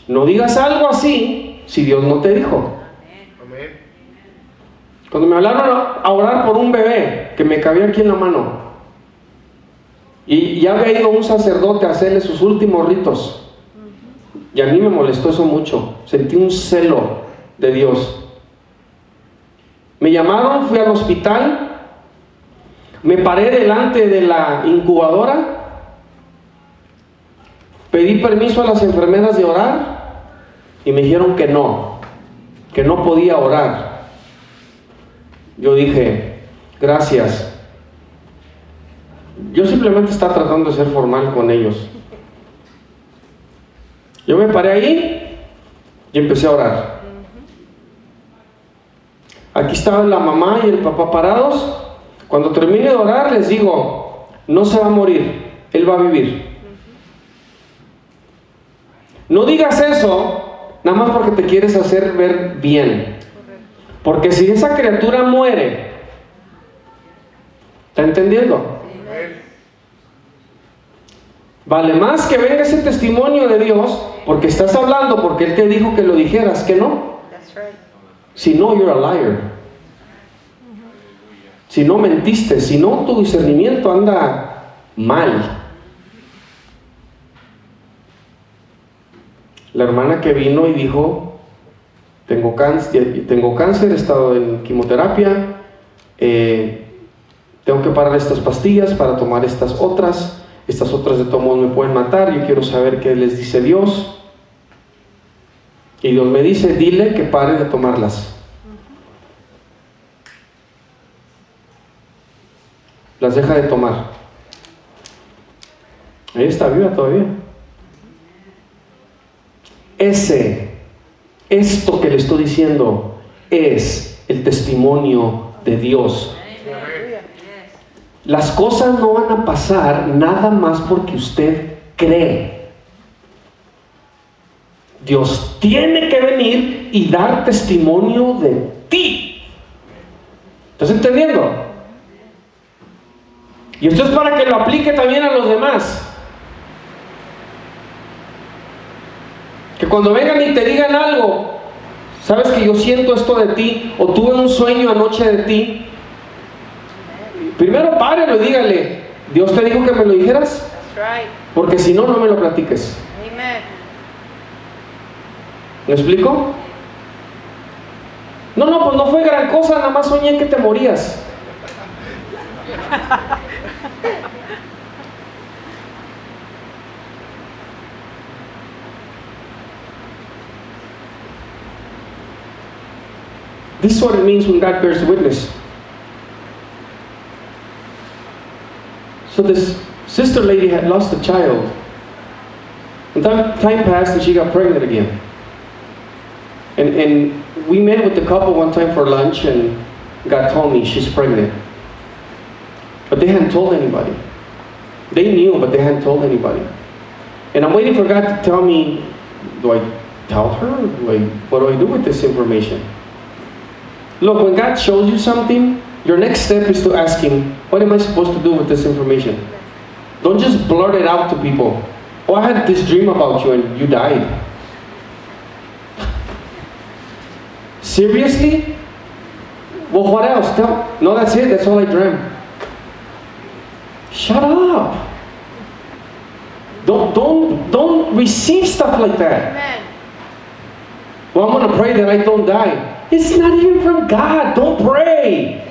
No digas algo así si Dios no te dijo. Cuando me hablaron a orar por un bebé que me cabía aquí en la mano, y ya había ido un sacerdote a hacerle sus últimos ritos, y a mí me molestó eso mucho. Sentí un celo de Dios. Me llamaron, fui al hospital, me paré delante de la incubadora Pedí permiso a las enfermeras de orar y me dijeron que no podía orar. Yo dije, gracias. Yo simplemente estaba tratando de ser formal con ellos. Yo me paré ahí y empecé a orar. Aquí estaban la mamá y el papá parados. Cuando termine de orar les digo, no se va a morir, él va a vivir. No digas eso nada más porque te quieres hacer ver bien. Porque si esa criatura muere, ¿está entendiendo? Vale más que venga ese testimonio de Dios porque estás hablando porque Él te dijo que lo dijeras, que no. Si no, you're a liar. Si no, mentiste. Si no, tu discernimiento anda mal. La hermana que vino y dijo, tengo cáncer, he estado en quimioterapia, tengo que parar estas pastillas para tomar estas otras de todos modos me pueden matar, yo quiero saber qué les dice Dios. Y Dios me dice, dile que pare de tomarlas. Las deja de tomar. Ella está viva todavía. Esto que le estoy diciendo es el testimonio de Dios. Las cosas no van a pasar nada más porque usted cree. Dios tiene que venir y dar testimonio de ti. ¿Estás entendiendo? Y esto es para que lo aplique también a los demás. Que cuando vengan y te digan algo, sabes que yo siento esto de ti, o tuve un sueño anoche de ti, primero párelo y dígale, Dios te dijo que me lo dijeras, porque si no, no me lo platiques. ¿Me explico? No, pues no fue gran cosa, nada más soñé que te morías. This is what it means when God bears witness. So this sister lady had lost a child. And time passed and she got pregnant again. And we met with the couple one time for lunch and God told me she's pregnant. But they hadn't told anybody. They knew, but they hadn't told anybody. And I'm waiting for God to tell me, do I tell her? What do I do with this information? Look, when God shows you something, your next step is to ask Him, what am I supposed to do with this information? Don't just blurt it out to people. Oh, I had this dream about you and you died. Seriously? Well, what else? No, that's it. That's all I dreamt. Shut up. Don't receive stuff like that. Amen. Well, I'm going to pray that I don't die. It's not even from God. Don't pray.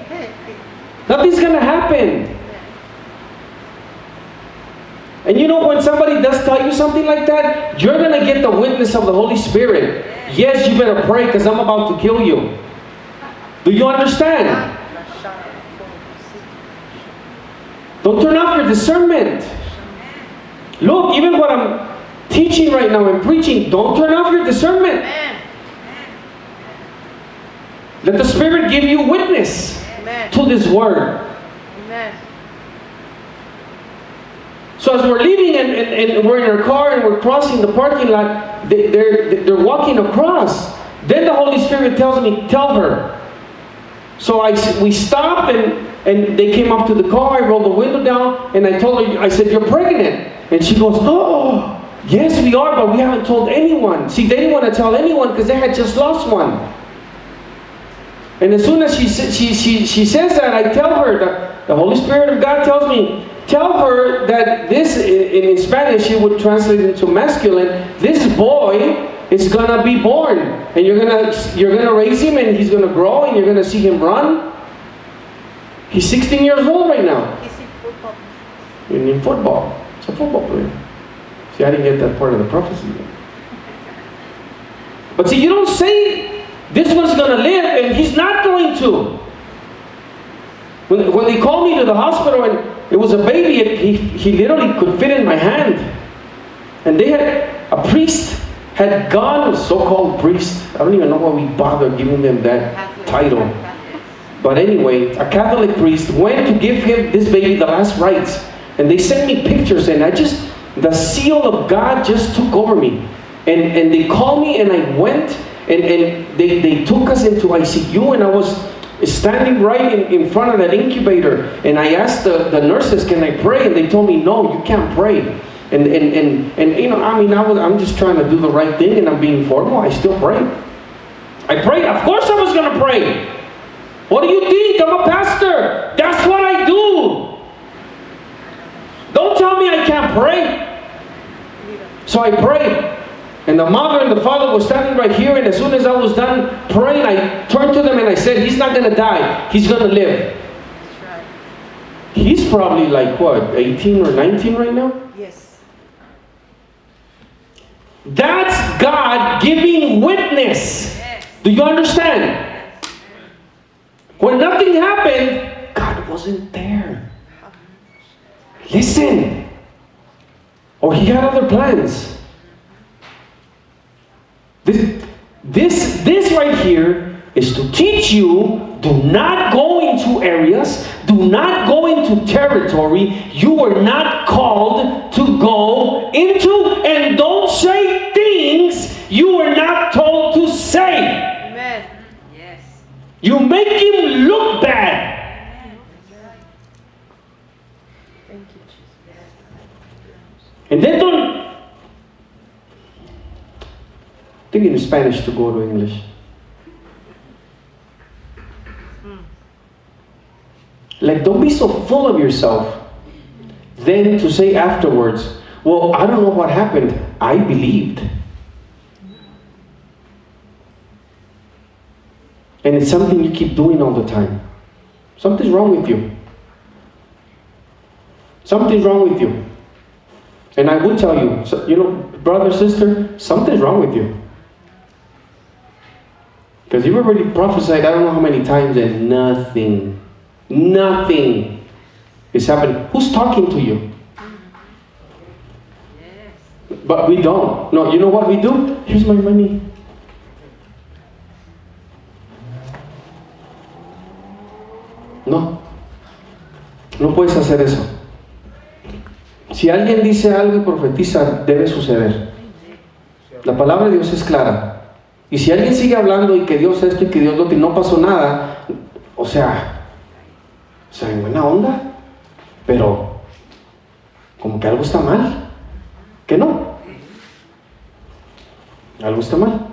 Nothing's going to happen. And you know, when somebody does tell you something like that, you're going to get the witness of the Holy Spirit. Yes, you better pray because I'm about to kill you. Do you understand? Don't turn off your discernment. Look, even what I'm teaching right now and preaching, don't turn off your discernment. Let the Spirit give you witness to this word. Amen. So as we're leaving and we're in our car and we're crossing the parking lot, they're walking across. Then the Holy Spirit tells me, tell her. So we stopped and they came up to the car. I rolled the window down and I told her, I said, you're pregnant. And she goes, oh, yes we are, but we haven't told anyone. See, they didn't want to tell anyone because they had just lost one. And as soon as she says that, I tell her, that the Holy Spirit of God tells me, tell her that this, in Spanish, it would translate into masculine, this boy is going to be born. And you're gonna raise him and he's going to grow and you're going to see him run. He's 16 years old right now. He's in football. In football. He's a football player. See, I didn't get that part of the prophecy. But see, you don't say this one's going to live and he's not going to. When they called me to the hospital and it was a baby, he literally could fit in my hand. And they had, a priest had gone, a so-called priest. I don't even know why we bother giving them that title. But anyway, a Catholic priest went to give him, this baby, the last rites. And they sent me pictures and the seal of God just took over me. And they called me and I went and they took us into ICU and I was standing right in front of that incubator. And I asked the nurses, can I pray? And they told me, no, you can't pray. And you know, I mean, I'm just trying to do the right thing and I'm being formal. I still pray. I prayed. Of course I was going to pray. What do you think? I'm a pastor. That's what I do. Don't tell me I can't pray. So I prayed. And the mother and the father were standing right here. And as soon as I was done praying, I turned to them and I said, he's not going to die. He's going to live. That's right. He's probably like, what, 18 or 19 right now? Yes. That's God giving witness. Yes. Do you understand? When nothing happened, God wasn't there. Listen. Or he had other plans. This right here is to teach you, do not go into areas, do not go into territory you are not called to go into, and don't say things you are not told to say. Amen. Yes. You make him look bad. Thank you, Jesus. And then don't think in Spanish to go to English. Like, don't be so full of yourself. Then to say afterwards, well, I don't know what happened. I believed. And it's something you keep doing all the time. Something's wrong with you. Something's wrong with you. And I would tell you, you know, brother, sister, something's wrong with you. Because you've already prophesied I don't know how many times and nothing is happening. Who's talking to you? Yes. But we don't. No, you know what we do? Here's my money. No. No puedes hacer eso. Si alguien dice algo y profetiza, debe suceder. La palabra de Dios es clara. Y si alguien sigue hablando y que Dios esto y que Dios lo otro y no pasó nada, o sea, en buena onda, pero como que algo está mal. ¿Que no? Algo está mal.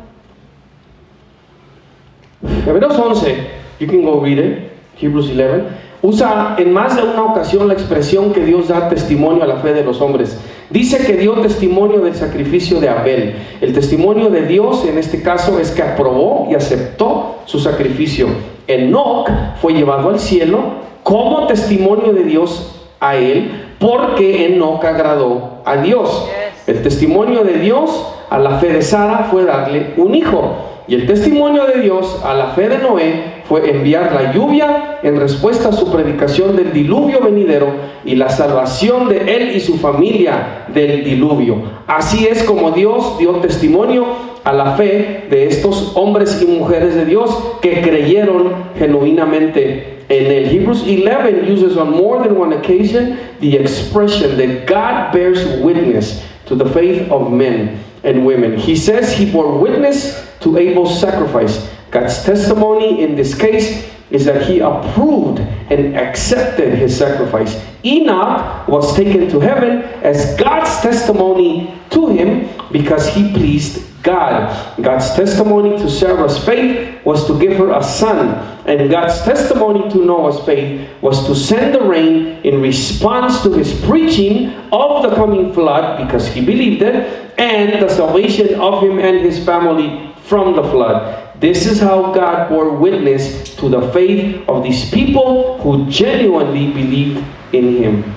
Hebreos 11, you can go read it, Hebrews 11, usa en más de una ocasión la expresión que Dios da testimonio a la fe de los hombres. Dice que dio testimonio del sacrificio de Abel. El testimonio de Dios en este caso es que aprobó y aceptó su sacrificio. Enoc fue llevado al cielo como testimonio de Dios a él, porque Enoc agradó a Dios. El testimonio de Dios a la fe de Sara fue darle un hijo. Y el testimonio de Dios a la fe de Noé fue enviar la lluvia en respuesta a su predicación del diluvio venidero y la salvación de él y su familia del diluvio. Así es como Dios dio testimonio a la fe de estos hombres y mujeres de Dios que creyeron genuinamente en él. Hebrews 11 uses on more than one occasion the expression that God bears witness to the faith of men and women. He says he bore witness to Abel's sacrifice. God's testimony in this case is that he approved and accepted his sacrifice. Enoch was taken to heaven as God's testimony to him because he pleased God. God's testimony to Sarah's faith was to give her a son, and God's testimony to Noah's faith was to send the rain in response to his preaching of the coming flood because he believed it, and the salvation of him and his family from the flood. This is how God bore witness to the faith of these people who genuinely believed in him.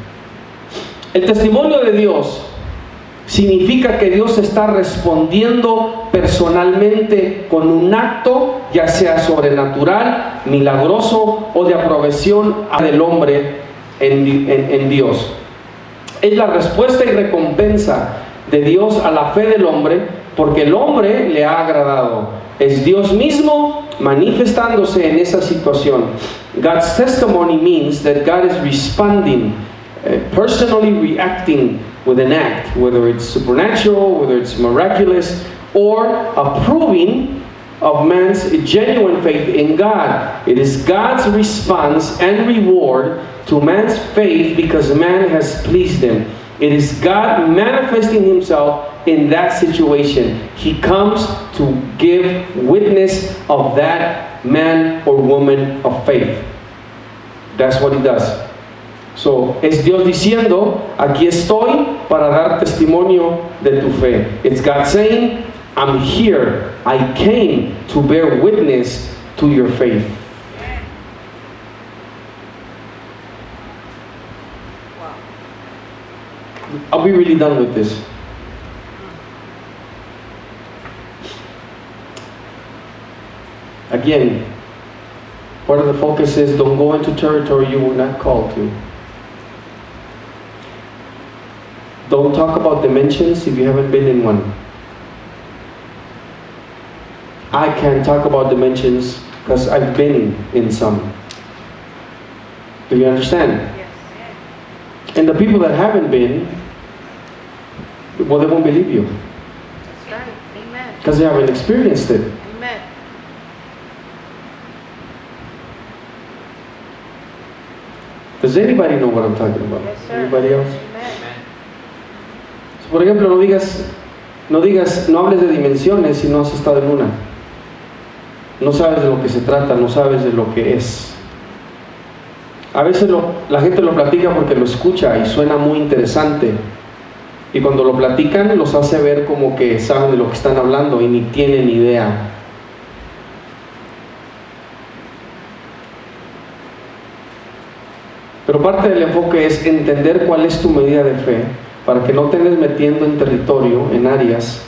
El testimonio de Dios significa que Dios está respondiendo personalmente con un acto, ya sea sobrenatural, milagroso o de aprobación del hombre en Dios. Es la respuesta y recompensa de Dios a la fe del hombre, porque el hombre le ha agradado. Es Dios mismo manifestándose en esa situación. God's testimony means that God is responding, personally reacting with an act, whether it's supernatural, whether it's miraculous, or approving of man's genuine faith in God. It is God's response and reward to man's faith because man has pleased him. It is God manifesting himself in that situation. He comes to give witness of that man or woman of faith. That's what he does. So, es Dios diciendo, aquí estoy para dar testimonio de tu fe. It's God saying, I'm here. I came to bear witness to your faith. I'll be really done with this. Again, part of the focus is don't go into territory you were not called to. Don't talk about dimensions if you haven't been in one. I can talk about dimensions because I've been in some. Do you understand? Yes. And the people that haven't been, well, they won't believe you That's right. Amen. because they haven't experienced it. Amen. Does anybody know what I'm talking about? Yes, sir. Anybody else? Amen. So, por ejemplo, no hables de dimensiones si no has estado en una. No sabes de lo que se trata, no sabes de lo que es. A veces la gente lo platica porque lo escucha y suena muy interesante. Y cuando lo platican los hace ver como que saben de lo que están hablando y ni tienen idea. Pero parte del enfoque es entender cuál es tu medida de fe para que no te andes metiendo en territorio, en áreas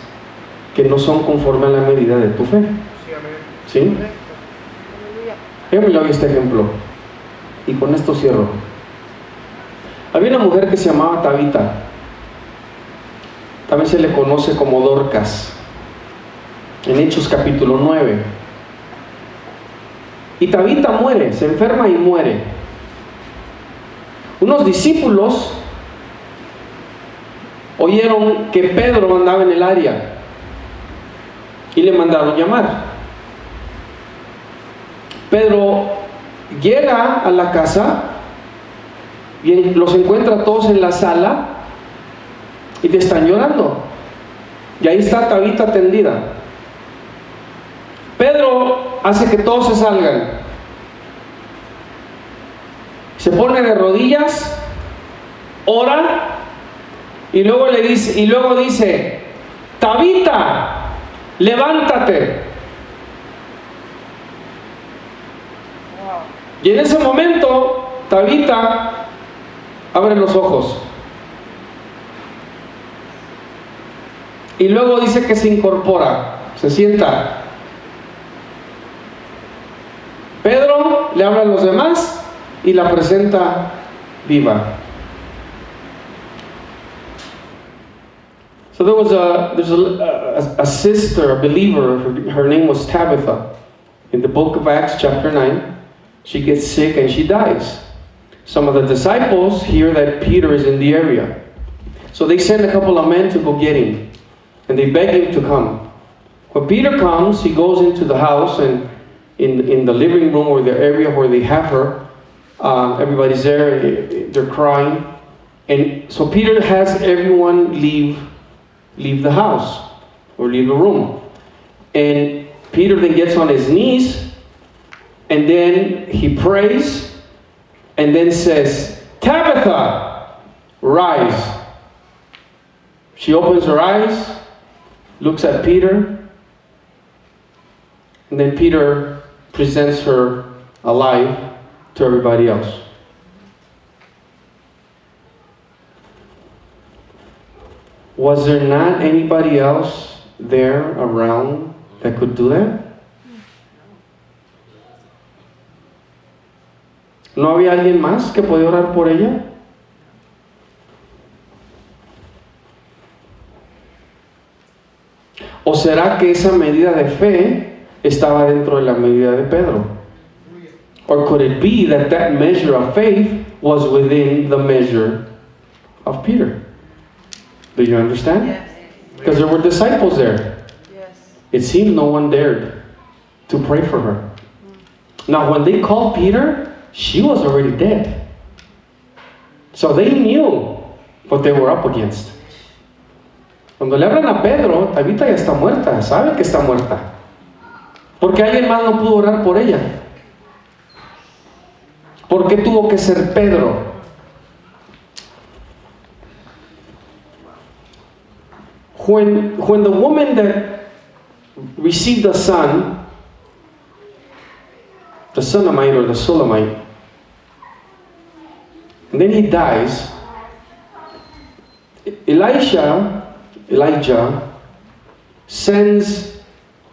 que no son conforme a la medida de tu fe. ¿Sí? Aleluya. Déjame leer este ejemplo y con esto cierro. Había una mujer que se llamaba Tabita. También se le conoce como Dorcas, en Hechos capítulo 9. Y Tabita muere, se enferma y muere. Unos discípulos oyeron que Pedro andaba en el área y le mandaron llamar. Pedro llega a la casa y los encuentra todos en la sala y te están llorando. Y ahí está Tabita tendida. Pedro hace que todos se salgan. Se pone de rodillas, ora y luego dice, Tabita, levántate. Y en ese momento, Tabita abre los ojos. Y luego dice que se incorpora, se sienta. Pedro le habla a los demás y la presenta viva. So there's a sister, a believer, her name was Tabitha. In the book of Acts chapter 9, she gets sick and she dies. Some of the disciples hear that Peter is in the area. So they send a couple of men to go get him. And they beg him to come. When Peter comes, he goes into the house and in the living room or the area where they have her, everybody's there, they're crying. And so Peter has everyone leave the house or leave the room. And Peter then gets on his knees and then he prays and then says, Tabitha, rise. She opens her eyes, looks at Peter, and then Peter presents her alive to everybody else. Was there not anybody else there around that could do that? ¿No había alguien más que podía orar por ella? ¿O será que esa medida de fe estaba dentro de la medida de Pedro? Or could it be that that measure of faith was within the measure of Peter? Do you understand? Yes. Because there were disciples there. Yes. It seemed no one dared to pray for her. Now, when they called Peter, she was already dead. So they knew what they were up against. Cuando le hablan a Pedro, Tabita ya está muerta, sabe que está muerta. Porque alguien más no pudo orar por ella. ¿Por qué tuvo que ser Pedro? When the woman that received the son, the Sunamite or the Sulamite, and then he dies, Elijah sends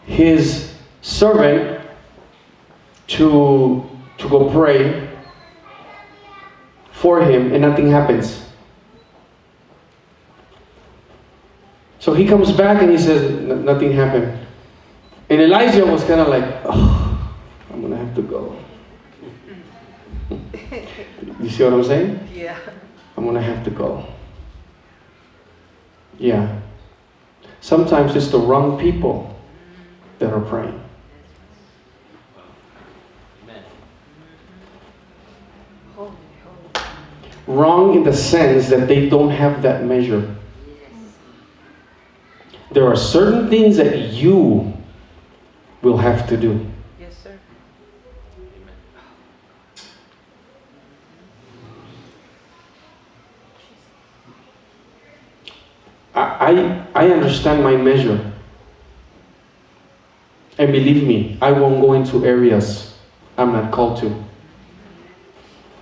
his servant to go pray for him, and nothing happens. So he comes back and he says, nothing happened. And Elijah was kind of like, oh, I'm going to have to go. You see what I'm saying? Yeah. I'm going to have to go. Yeah. Sometimes it's the wrong people that are praying. Holy. Wrong in the sense that they don't have that measure. There are certain things that you will have to do. Yes, sir. I understand my measure. And believe me, I won't go into areas I'm not called to.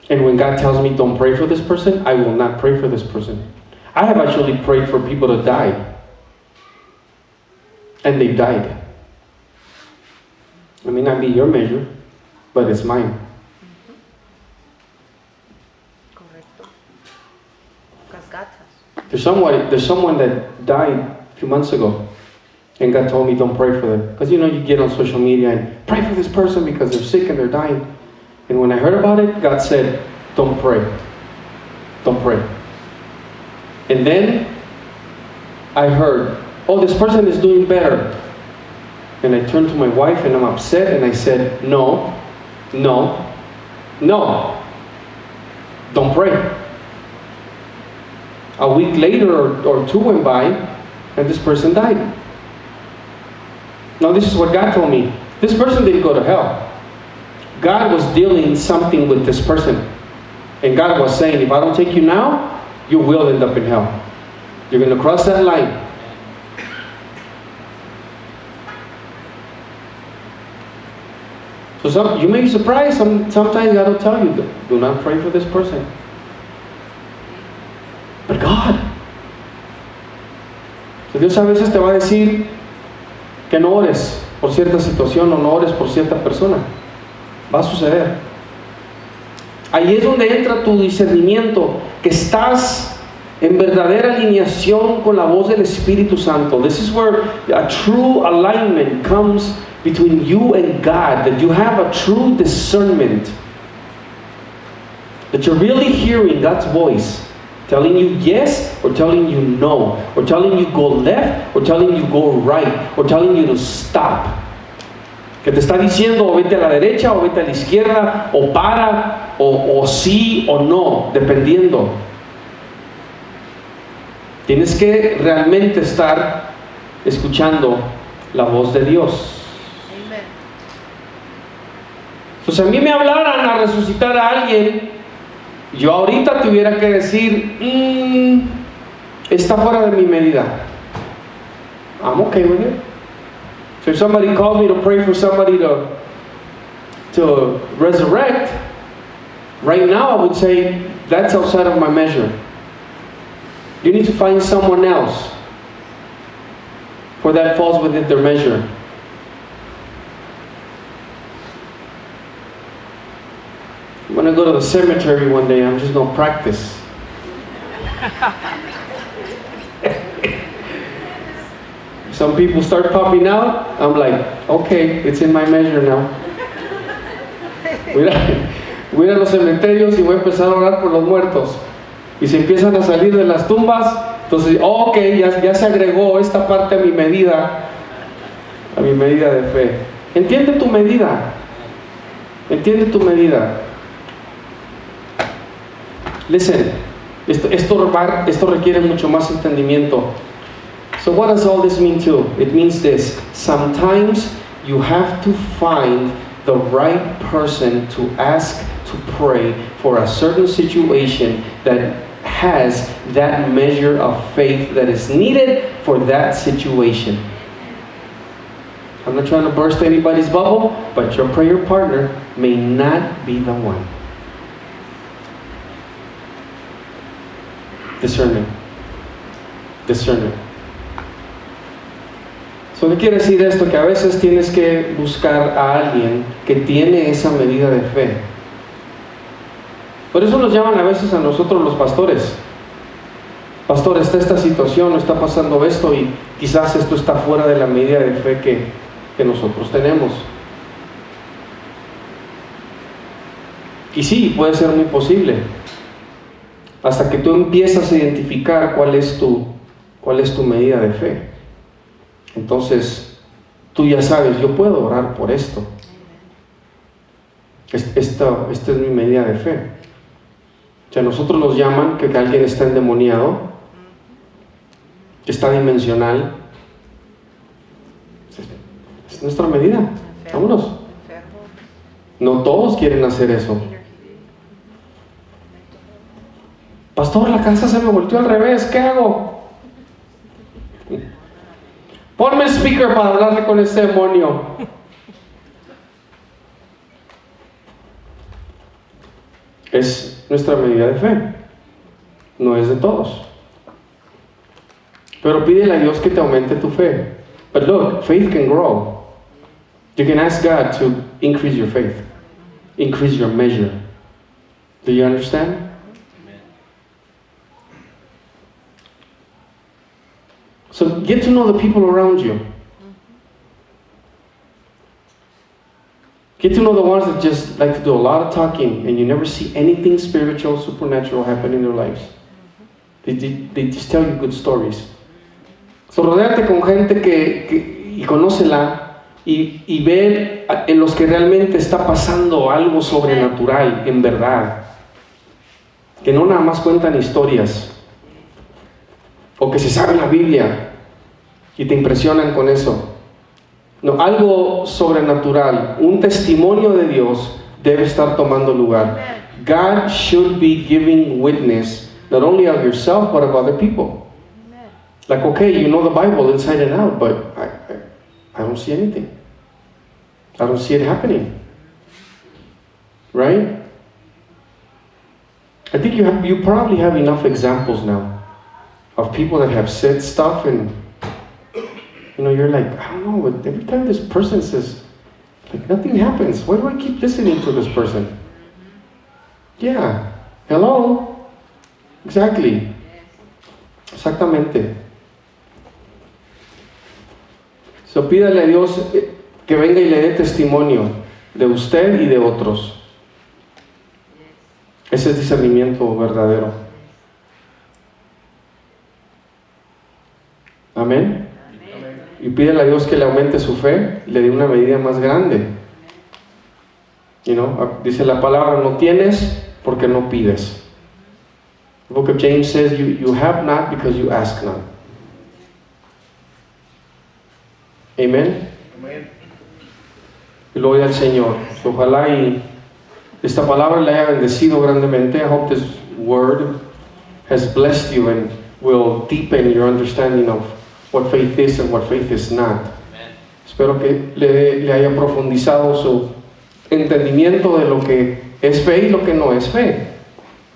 And when God tells me don't pray for this person, I will not pray for this person. I have actually prayed for people to die. And they died. It may not be your measure, but it's mine. Correcto. Because God has. There's someone that died a few months ago. And God told me don't pray for them. Because you get on social media and pray for this person because they're sick and they're dying. And when I heard about it, God said, don't pray. Don't pray. And then I heard, oh, this person is doing better. And I turned to my wife and I'm upset and I said, no, don't pray. A week later or two went by and this person died. Now this is what God told me. This person didn't go to hell. God was dealing something with this person. And God was saying, if I don't take you now, you will end up in hell. You're going to cross that line. So you may be surprised, sometimes God will tell you, do not pray for this person. But God. So Dios a veces te va a decir que no ores por cierta situación o no ores por cierta persona. Va a suceder. Ahí es donde entra tu discernimiento, que estás en verdadera alineación con la voz del Espíritu Santo. This is where a true alignment comes between you and God, that you have a true discernment, that you're really hearing God's voice, telling you yes or telling you no, or telling you go left or telling you go right, or telling you to stop. Que te está diciendo o vete a la derecha o vete a la izquierda, o para, o sí o no, dependiendo. Tienes que realmente estar escuchando la voz de Dios. Amen. Entonces, a mí me hablaran a resucitar a alguien, yo ahorita tuviera que decir, está fuera de mi medida. I'm okay with it. So if somebody calls me to pray for somebody to resurrect, right now I would say that's outside of my measure. You need to find someone else or that falls within their measure. When I go to the cemetery one day, I'm just going to practice. Some people start popping out, I'm like, okay, it's in my measure now. Voy a ir a los cementerios y voy a empezar a orar por los muertos. Y si empiezan a salir de las tumbas, entonces, ok, ya se agregó esta parte a mi medida de fe. Entiende tu medida. Entiende tu medida. Listen, esto requiere mucho más entendimiento. So what does all this mean too? It means this. Sometimes you have to find the right person to ask to pray for a certain situation that has that measure of faith that is needed for that situation. I'm not trying to burst anybody's bubble, but your prayer partner may not be the one. Discernment. So, ¿qué quiere decir esto? Que a veces tienes que buscar a alguien que tiene esa medida de fe. Por eso nos llaman a veces a nosotros los pastores. Pastor, está esta situación, está pasando esto y quizás esto está fuera de la medida de fe que nosotros tenemos. Y sí, puede ser muy posible. Hasta que tú empiezas a identificar cuál es tu medida de fe. Entonces, tú ya sabes, yo puedo orar por esto. Esta es mi medida de fe. O sea, nosotros nos llaman que alguien está endemoniado, que está dimensional. Es nuestra medida. Vámonos. No todos quieren hacer eso. Pastor, la casa se me volteó al revés, ¿qué hago? Ponme speaker para hablarle con ese demonio. Es nuestra medida de fe. No es de todos. Pero pídele a Dios que te aumente tu fe. But look, faith can grow. You can ask God to increase your faith. Increase your measure. Do you understand? So get to know the people around you. Get to know the ones that just like to do a lot of talking and you never see anything spiritual, supernatural happen in their lives. They just tell you good stories. So rodéate con gente y conócela y ve en los que realmente está pasando algo sobrenatural, en verdad. Que no nada más cuentan historias. O que se sabe la Biblia y te impresionan con eso. No, algo sobrenatural, un testimonio de Dios debe estar tomando lugar. God should be giving witness not only of yourself but of other people. Like, okay, you know the Bible inside and out, but I don't see anything. I don't see it happening. Right? I think you probably have enough examples now of people that have said stuff and you're like, I don't know, but every time this person says, like, nothing happens. Why do I keep listening to this person? Yeah. Hello? Exactly. Exactamente. So pídale a Dios que venga y le dé testimonio de usted y de otros. Ese es discernimiento verdadero. Amén. Y pídele a Dios que le aumente su fe y le dé una medida más grande. Dice la palabra, no tienes porque no pides. The book of James says, you have not because you ask not. Amen. Gloria al Señor. Ojalá y esta palabra le haya bendecido grandemente. I hope this word has blessed you and will deepen your understanding of what faith is and what faith is not. Amen. Espero que le haya profundizado su entendimiento de lo que es fe y lo que no es fe.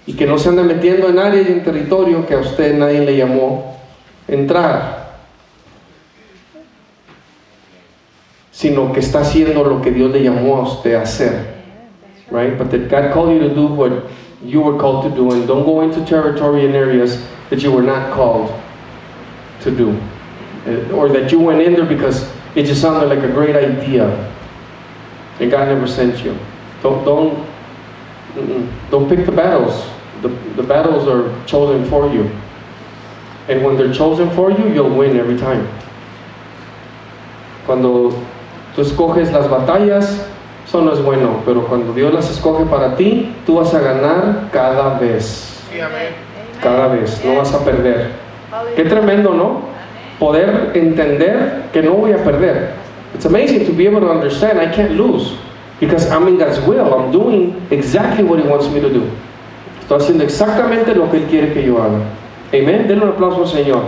Y que no se ande metiendo en áreas y en territorio que a usted nadie le llamó entrar. sino que está haciendo lo que Dios le llamó a usted a hacer. Right? But that God called you to do what you were called to do, and don't go into territory in areas that you were not called to do, or that you went in there because it just sounded like a great idea, and God never sent you. Don't pick the battles. The battles are chosen for you, and when they're chosen for you, you'll win every time. Cuando tú escoges las batallas, eso no es bueno, pero cuando Dios las escoge para ti, tú vas a ganar cada vez. Sí, amén. Cada vez, no vas a perder. Qué tremendo, ¿no? Poder entender que no voy a perder. It's amazing to be able to understand I can't lose because I'm in God's will. I'm doing exactly what He wants me to do. Estoy haciendo exactamente lo que Él quiere que yo haga. Amén. Denle un aplauso al Señor.